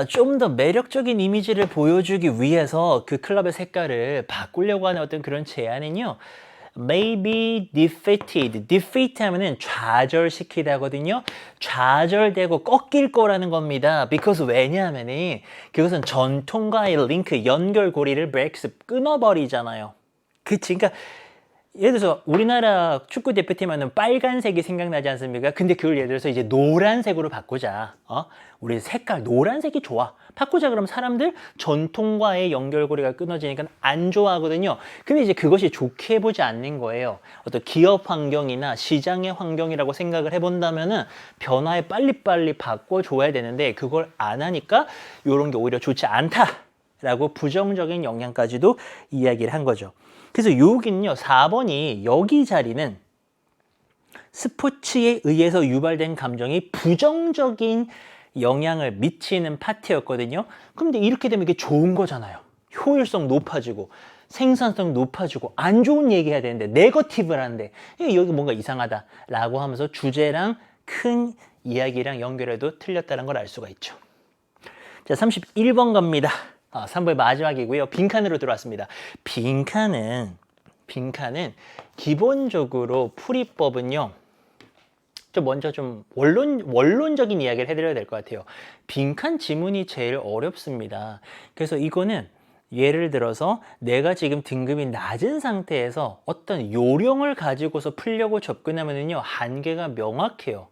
Speaker 1: 좀 더 매력적인 이미지를 보여주기 위해서 그 클럽의 색깔을 바꾸려고 하는 어떤 그런 제안은요. may be defeated. defeat 하면은 좌절시키다거든요. 좌절되고 꺾일 거라는 겁니다. because 왜냐하면은 그것은 전통과의 링크, 연결고리를 breaks, 끊어버리잖아요. 그치? 그러니까 예를 들어서 우리나라 축구 대표팀 하면 빨간색이 생각나지 않습니까? 근데 그걸 예를 들어서 이제 노란색으로 바꾸자. 우리 색깔 노란색이 좋아. 바꾸자 그러면 사람들 전통과의 연결고리가 끊어지니까 안 좋아하거든요. 근데 이제 그것이 좋게 보지 않는 거예요. 어떤 기업 환경이나 시장의 환경이라고 생각을 해본다면은 변화에 빨리빨리 바꿔줘야 되는데 그걸 안 하니까 이런 게 오히려 좋지 않다라고 부정적인 영향까지도 이야기를 한 거죠. 그래서 여기는요, 4번이 여기 자리는 스포츠에 의해서 유발된 감정이 부정적인 영향을 미치는 파트였거든요. 그런데 이렇게 되면 이게 좋은 거잖아요. 효율성 높아지고 생산성 높아지고 안 좋은 얘기 해야 되는데 네거티브를 하는데 여기 뭔가 이상하다라고 하면서 주제랑 큰 이야기랑 연결해도 틀렸다는 걸 알 수가 있죠. 자, 31번 갑니다. 3부의 마지막이고요. 빈칸으로 들어왔습니다. 빈칸은 기본적으로 풀이법은요. 먼저 좀 원론적인 이야기를 해드려야 될 것 같아요. 빈칸 지문이 제일 어렵습니다. 그래서 이거는 예를 들어서 내가 지금 등급이 낮은 상태에서 어떤 요령을 가지고서 풀려고 접근하면요. 한계가 명확해요.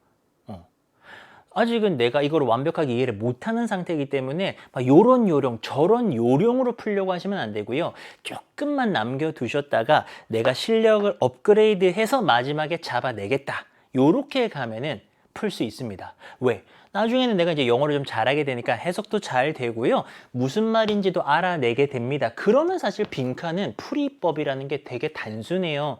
Speaker 1: 아직은 내가 이걸 완벽하게 이해를 못하는 상태이기 때문에 막 요런 요령 저런 요령으로 풀려고 하시면 안 되고요. 조금만 남겨두셨다가 내가 실력을 업그레이드해서 마지막에 잡아내겠다. 요렇게 가면은 풀 수 있습니다. 왜? 나중에는 내가 이제 영어를 좀 잘하게 되니까 해석도 잘 되고요. 무슨 말인지도 알아내게 됩니다. 그러면 사실 빈칸은 풀이법이라는 게 되게 단순해요.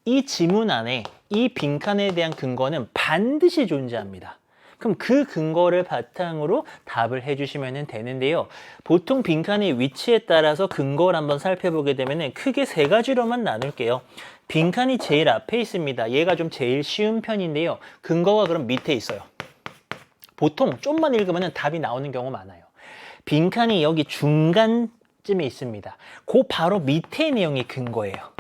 Speaker 1: 이 지문 안에 이 빈칸에 대한 근거는 반드시 존재합니다. 그럼 그 근거를 바탕으로 답을 해주시면 되는데요. 보통 빈칸의 위치에 따라서 근거를 한번 살펴보게 되면 크게 세 가지로만 나눌게요. 빈칸이 제일 앞에 있습니다. 얘가 좀 제일 쉬운 편인데요. 근거가 그럼 밑에 있어요. 보통 좀만 읽으면 답이 나오는 경우 많아요. 빈칸이 여기 중간쯤에 있습니다. 그 바로 밑에 내용이 근거예요.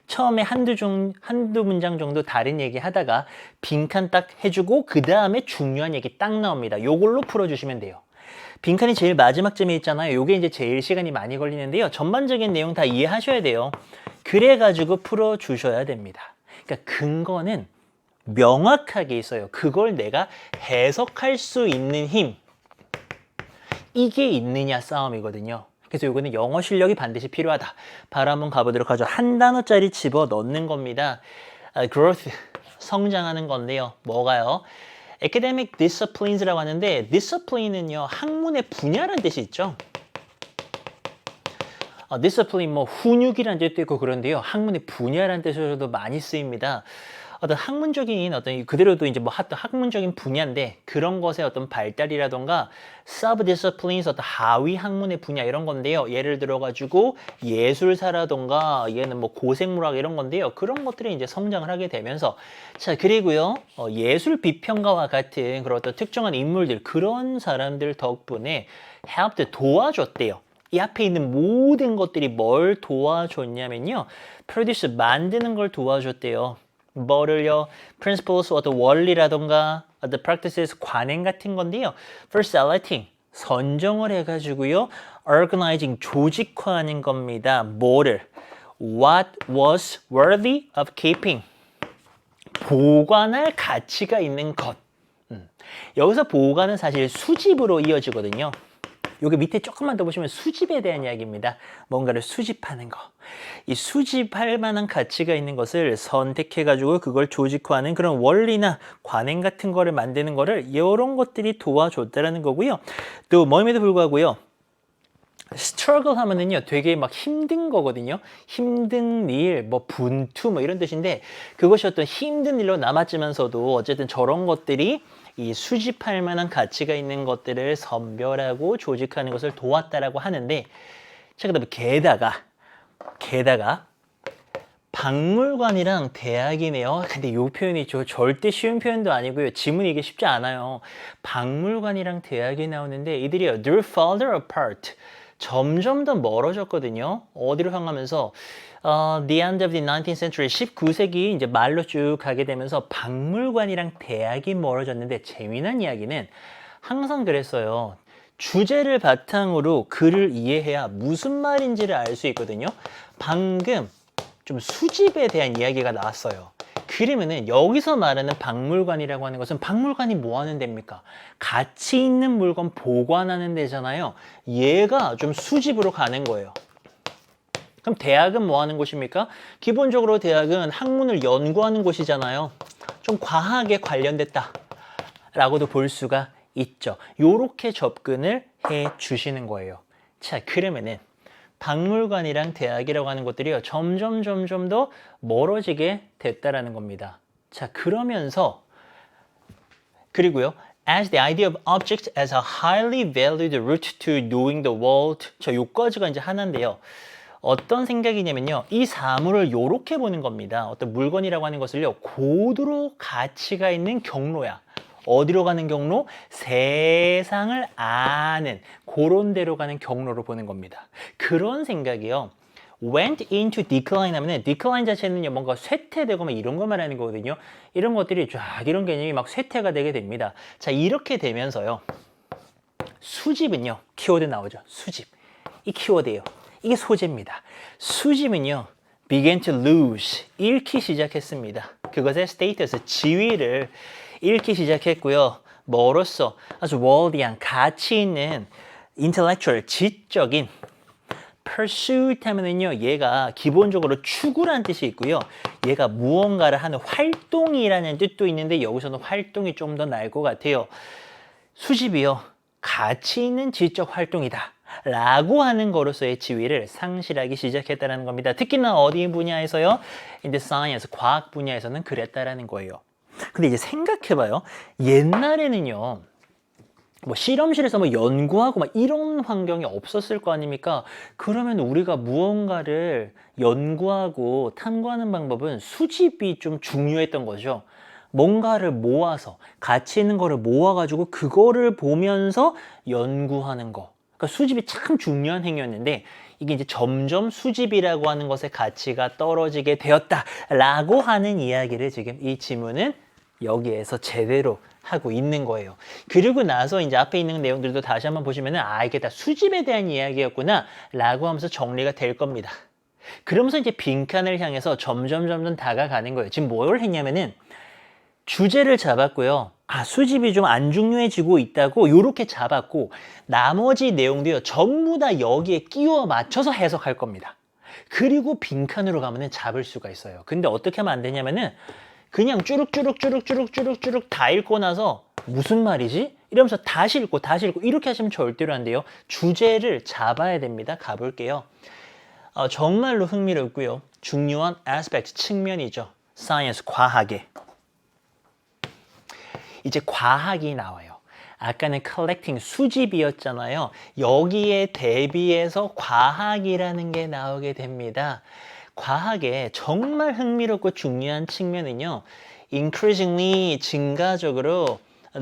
Speaker 1: 처음에 한두 문장 정도 다른 얘기 하다가 빈칸 딱 해주고 그 다음에 중요한 얘기 딱 나옵니다. 요걸로 풀어주시면 돼요. 빈칸이 제일 마지막쯤에 있잖아요. 요게 이제 제일 시간이 많이 걸리는데요. 전반적인 내용 다 이해하셔야 돼요. 그래가지고 풀어주셔야 됩니다. 그러니까 근거는 명확하게 있어요. 그걸 내가 해석할 수 있는 힘. 이게 있느냐 싸움이거든요. 그래서 이거는 영어 실력이 반드시 필요하다. 바로 한번 가보도록 하죠. 한 단어짜리 집어 넣는 겁니다. growth, 성장하는 건데요. 뭐가요? academic disciplines라고 하는데 discipline은요. 학문의 분야라는 뜻이 있죠. discipline 뭐 훈육이라는 뜻도 있고 그런데요. 학문의 분야라는 뜻으로도 많이 쓰입니다. 어떤 학문적인 어떤 그대로도 이제 뭐 어떤 학문적인 분야인데 그런 것의 어떤 발달이라던가 sub-disciplines 어떤 하위 학문의 분야 이런 건데요. 예를 들어 가지고 예술사라던가 얘는 뭐 고생물학 이런 건데요. 그런 것들이 이제 성장을 하게 되면서 자 그리고요 예술 비평가와 같은 그런 어떤 특정한 인물들 그런 사람들 덕분에 helped 도와줬대요. 이 앞에 있는 모든 것들이 뭘 도와줬냐면요. produce 만드는 걸 도와줬대요. 뭐를요? principles 어떤 원리라던가 the practices 관행 같은 건데요. for selecting 선정을 해가지고요. organizing 조직화하는 겁니다. 뭐를? what was worthy of keeping 보관할 가치가 있는 것. 여기서 보관은 사실 수집으로 이어지거든요. 여기 밑에 조금만 더 보시면 수집에 대한 이야기입니다. 뭔가를 수집하는 거. 이 수집할 만한 가치가 있는 것을 선택해가지고 그걸 조직화하는 그런 원리나 관행 같은 거를 만드는 거를 이런 것들이 도와줬다라는 거고요. 또 뭐임에도 불구하고요. struggle 하면은요 되게 막 힘든 거거든요. 힘든 일, 뭐 분투 뭐 이런 뜻인데 그것이 어떤 힘든 일로 남았지만서도 어쨌든 저런 것들이 이 수집할 만한 가치가 있는 것들을 선별하고 조직하는 것을 도왔다라고 하는데 자 그다음에 게다가 박물관이랑 대학이네요. 근데 이 표현이 절대 쉬운 표현도 아니고요. 지문이 이게 쉽지 않아요. 박물관이랑 대학이 나오는데 이들이요. They're farther apart. 점점 더 멀어졌거든요. 어디로 향하면서 the end of the 19th century 19세기 이제 말로 쭉 가게 되면서 박물관이랑 대학이 멀어졌는데 재미난 이야기는 항상 그랬어요. 주제를 바탕으로 글을 이해해야 무슨 말인지를 알 수 있거든요. 방금 좀 수집에 대한 이야기가 나왔어요. 그러면은 여기서 말하는 박물관이라고 하는 것은 박물관이 뭐 하는 데입니까? 가치 있는 물건 보관하는 데잖아요. 얘가 좀 수집으로 가는 거예요. 그럼 대학은 뭐 하는 곳입니까? 기본적으로 대학은 학문을 연구하는 곳이잖아요. 좀 과학에 관련됐다 라고도 볼 수가 있죠. 요렇게 접근을 해 주시는 거예요. 자, 그러면은 박물관이랑 대학이라고 하는 것들이요. 점점 더 멀어지게 됐다라는 겁니다. 자, 그리고요. As the idea of objects as a highly valued route to knowing the world. 자, 요까지가 이제 하나인데요. 어떤 생각이냐면요. 이 사물을 요렇게 보는 겁니다. 어떤 물건이라고 하는 것을요. 고도로 가치가 있는 경로야. 어디로 가는 경로? 세상을 아는 그런 데로 가는 경로로 보는 겁니다. 그런 생각이요. went into decline 하면 decline 자체는요. 뭔가 쇠퇴되고 막 이런 거 말하는 거거든요. 이런 것들이 쫙 이런 개념이 막 쇠퇴가 되게 됩니다. 자, 이렇게 되면서요. 수집은요. 키워드 나오죠. 수집. 이 키워드예요. 이게 소재입니다. 수집은요. began to lose. 잃기 시작했습니다. 그것의 status, 지위를 읽기 시작했고요. 뭐로써 아주 worthy한 가치 있는 intellectual, 지적인 pursuit 하면은요. 얘가 기본적으로 추구라는 뜻이 있고요. 얘가 무언가를 하는 활동이라는 뜻도 있는데 여기서는 활동이 좀 더 나을 것 같아요. 수집이요. 가치 있는 지적 활동이다. 라고 하는 거로서의 지위를 상실하기 시작했다는 겁니다. 특히나 어디 분야에서요? In the science, 과학 분야에서는 그랬다라는 거예요. 근데 이제 생각해봐요. 옛날에는요, 뭐 실험실에서 뭐 연구하고 막 이런 환경이 없었을 거 아닙니까? 그러면 우리가 무언가를 연구하고 탐구하는 방법은 수집이 좀 중요했던 거죠. 뭔가를 모아서 가치 있는 거를 모아가지고 그거를 보면서 연구하는 거. 그러니까 수집이 참 중요한 행위였는데 이게 이제 점점 수집이라고 하는 것의 가치가 떨어지게 되었다라고 하는 이야기를 지금 이 지문은 여기에서 제대로 하고 있는 거예요. 그리고 나서 이제 앞에 있는 내용들도 다시 한번 보시면은 이게 다 수집에 대한 이야기였구나 라고 하면서 정리가 될 겁니다. 그러면서 이제 빈칸을 향해서 점점 다가가는 거예요. 지금 뭘 했냐면은 주제를 잡았고요. 수집이 좀 안 중요해지고 있다고 요렇게 잡았고 나머지 내용도요. 전부 다 여기에 끼워 맞춰서 해석할 겁니다. 그리고 빈칸으로 가면은 잡을 수가 있어요. 근데 어떻게 하면 안 되냐면은 그냥 쭈룩 다 읽고 나서 무슨 말이지? 이러면서 다시 읽고 이렇게 하시면 절대로 안 돼요. 주제를 잡아야 됩니다. 가볼게요. 정말로 흥미롭고요. 중요한 aspect, 측면이죠. science, 과학에. 이제 과학이 나와요. 아까는 collecting, 수집이었잖아요. 여기에 대비해서 과학이라는 게 나오게 됩니다. 과학의 정말 흥미롭고 중요한 측면은요. increasingly, 증가적으로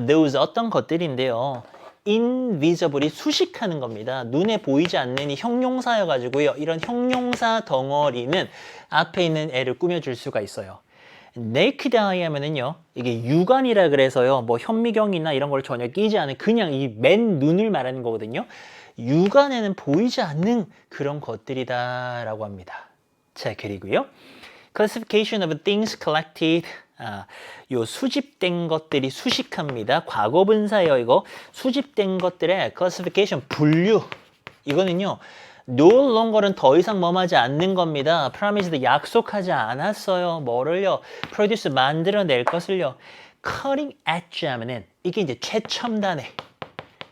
Speaker 1: those 어떤 것들인데요. invisible이 수식하는 겁니다. 눈에 보이지 않는 이 형용사여가지고요. 이런 형용사 덩어리는 앞에 있는 애를 꾸며줄 수가 있어요. naked eye 하면은요, 이게 육안이라 그래서요, 뭐 현미경이나 이런 걸 전혀 끼지 않은 그냥 이 맨 눈을 말하는 거거든요. 육안에는 보이지 않는 그런 것들이다라고 합니다. 자, 그리고요, classification of things collected. 요 수집된 것들이 수식합니다. 과거분사예요, 이거. 수집된 것들의 classification, 분류. 이거는요, no longer는 더 이상 뭐하지 않는 겁니다. promised, 약속하지 않았어요. 뭐를요? produce, 만들어낼 것을요. cutting edge 하면은 이게 이제 최첨단의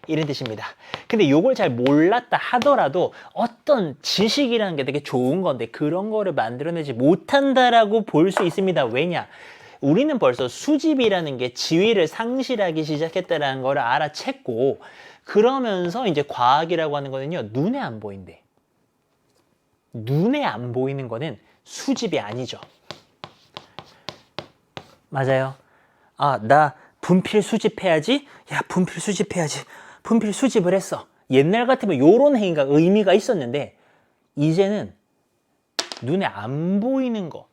Speaker 1: 이런 뜻입니다. 근데 이걸 잘 몰랐다 하더라도 어떤 지식이라는 게 되게 좋은 건데 그런 거를 만들어내지 못한다라고 볼 수 있습니다. 왜냐? 우리는 벌써 수집이라는 게 지위를 상실하기 시작했다는 걸 알아챘고 그러면서 이제 과학이라고 하는 거는요. 눈에 안 보인대. 눈에 안 보이는 거는 수집이 아니죠. 맞아요. 나 분필 수집해야지. 야, 분필 수집해야지. 분필 수집을 했어. 옛날 같으면 이런 행위가 의미가 있었는데 이제는 눈에 안 보이는 거.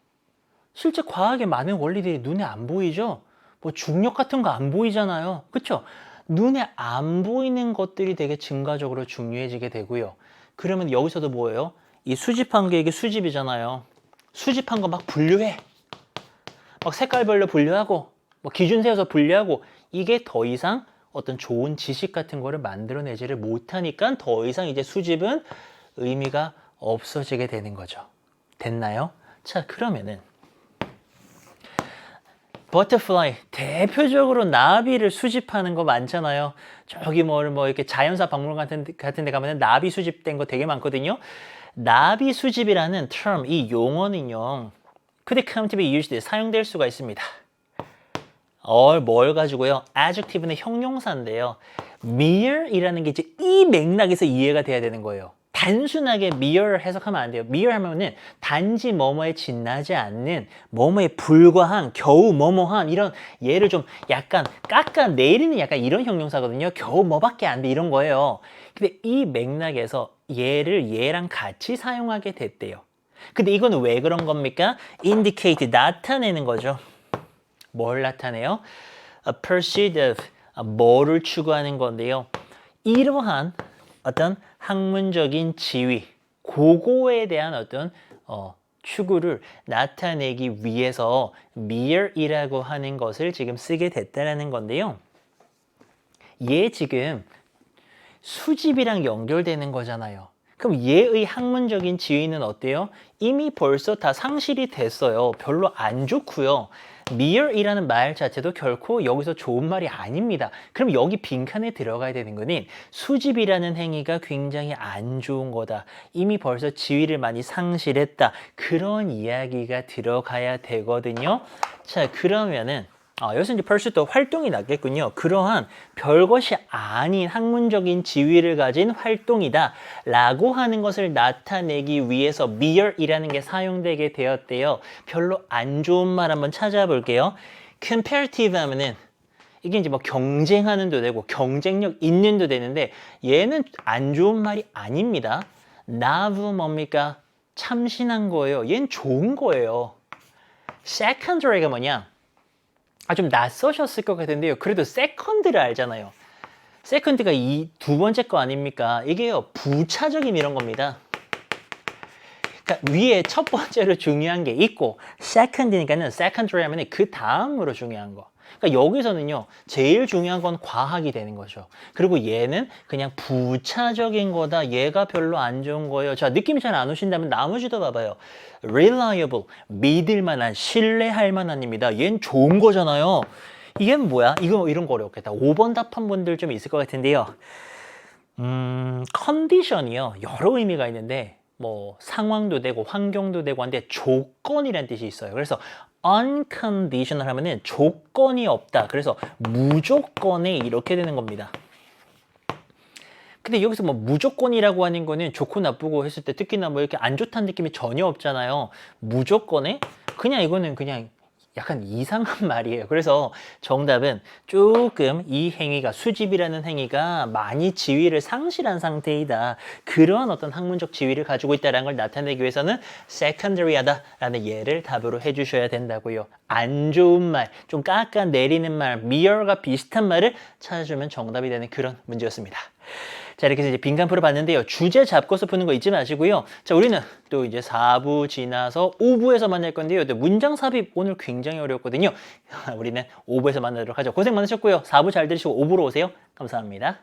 Speaker 1: 실제 과학의 많은 원리들이 눈에 안 보이죠? 뭐 중력 같은 거 안 보이잖아요. 그쵸? 눈에 안 보이는 것들이 되게 증가적으로 중요해지게 되고요. 그러면 여기서도 뭐예요? 이 수집한 게 이게 수집이잖아요. 수집한 거 막 분류해. 막 색깔별로 분류하고, 뭐 기준 세워서 분류하고, 이게 더 이상 어떤 좋은 지식 같은 거를 만들어내지를 못하니까 더 이상 이제 수집은 의미가 없어지게 되는 거죠. 됐나요? 자, 그러면은 버터플라이, 대표적으로 나비를 수집하는 거 많잖아요. 저기 뭐 이렇게 자연사 박물관 같은 데 가면은 나비 수집된 거 되게 많거든요. 나비 수집이라는 term, 이 용어는요, could come to be used, 사용될 수가 있습니다. 뭘 가지고요? adjective는 형용사인데요. mere이라는 게 이제 이 맥락에서 이해가 돼야 되는 거예요. 단순하게 mere 해석하면 안 돼요. mere 하면은 단지 뭐뭐에 지나지 않는, 뭐뭐에 불과한, 겨우 뭐뭐한 이런 얘를 좀 약간 깎아내리는 약간 이런 형용사거든요. 겨우 뭐밖에 안 돼 이런 거예요. 근데 이 맥락에서 얘를 얘랑 같이 사용하게 됐대요. 근데 이거는 왜 그런 겁니까? indicate, 나타내는 거죠. 뭘 나타내요? A pursuit of, 뭐를 추구하는 건데요. 이러한 어떤 학문적인 지위, 그거에 대한 어떤 추구를 나타내기 위해서 mere이라고 하는 것을 지금 쓰게 됐다라는 건데요. 얘 지금 수집이랑 연결되는 거잖아요. 그럼 얘의 학문적인 지위는 어때요? 이미 벌써 다 상실이 됐어요. 별로 안 좋고요. mere이라는 말 자체도 결코 여기서 좋은 말이 아닙니다. 그럼 여기 빈칸에 들어가야 되는 거는 수집이라는 행위가 굉장히 안 좋은 거다. 이미 벌써 지위를 많이 상실했다. 그런 이야기가 들어가야 되거든요. 자, 그러면은 여기서 이제 벌써 활동이 나겠군요. 그러한 별것이 아닌 학문적인 지위를 가진 활동이다 라고 하는 것을 나타내기 위해서 mere이라는 게 사용되게 되었대요. 별로 안 좋은 말 한번 찾아볼게요. comparative 하면은 이게 이제 뭐 경쟁하는도 되고 경쟁력 있는도 되는데 얘는 안 좋은 말이 아닙니다. 나브 뭡니까? 참신한 거예요. 얘는 좋은 거예요. secondary가 뭐냐? 좀 낯서셨을 것 같은데요. 그래도 세컨드를 알잖아요. 세컨드가 이 두 번째 거 아닙니까? 이게요, 부차적인 이런 겁니다. 그러니까 위에 첫 번째로 중요한 게 있고, 세컨드니까는 세컨드리 하면 그 다음으로 중요한 거. 그러니까 여기서는요, 제일 중요한 건 과학이 되는 거죠. 그리고 얘는 그냥 부차적인 거다. 얘가 별로 안 좋은 거예요. 자, 느낌이 잘 안 오신다면 나머지도 봐봐요. reliable, 믿을 만한, 신뢰할 만한입니다. 얘는 좋은 거잖아요. 이게 뭐야? 이런 거 어렵겠다. 5번 답한 분들 좀 있을 것 같은데요. 컨디션이요. 여러 의미가 있는데 뭐 상황도 되고 환경도 되고 한데 조건이라는 뜻이 있어요. 그래서 unconditional 하면은 조건이 없다. 그래서 무조건에 이렇게 되는 겁니다. 근데 여기서 뭐 무조건이라고 하는 거는 좋고 나쁘고 했을 때 특히나 뭐 이렇게 안 좋다는 느낌이 전혀 없잖아요. 무조건에 그냥 이거는 그냥 약간 이상한 말이에요. 그래서 정답은 조금 이 행위가 수집이라는 행위가 많이 지위를 상실한 상태이다. 그러한 어떤 학문적 지위를 가지고 있다는 걸 나타내기 위해서는 secondary하다라는 예를 답으로 해주셔야 된다고요. 안 좋은 말, 좀 깎아내리는 말, 미열과 비슷한 말을 찾아주면 정답이 되는 그런 문제였습니다. 자, 이렇게 해서 이제 빈칸 풀어봤는데요. 주제 잡고서 푸는 거 잊지 마시고요. 자, 우리는 또 이제 4부 지나서 5부에서 만날 건데요. 문장 삽입 오늘 굉장히 어려웠거든요. 우리는 5부에서 만나도록 하죠. 고생 많으셨고요. 4부 잘 들으시고 5부로 오세요. 감사합니다.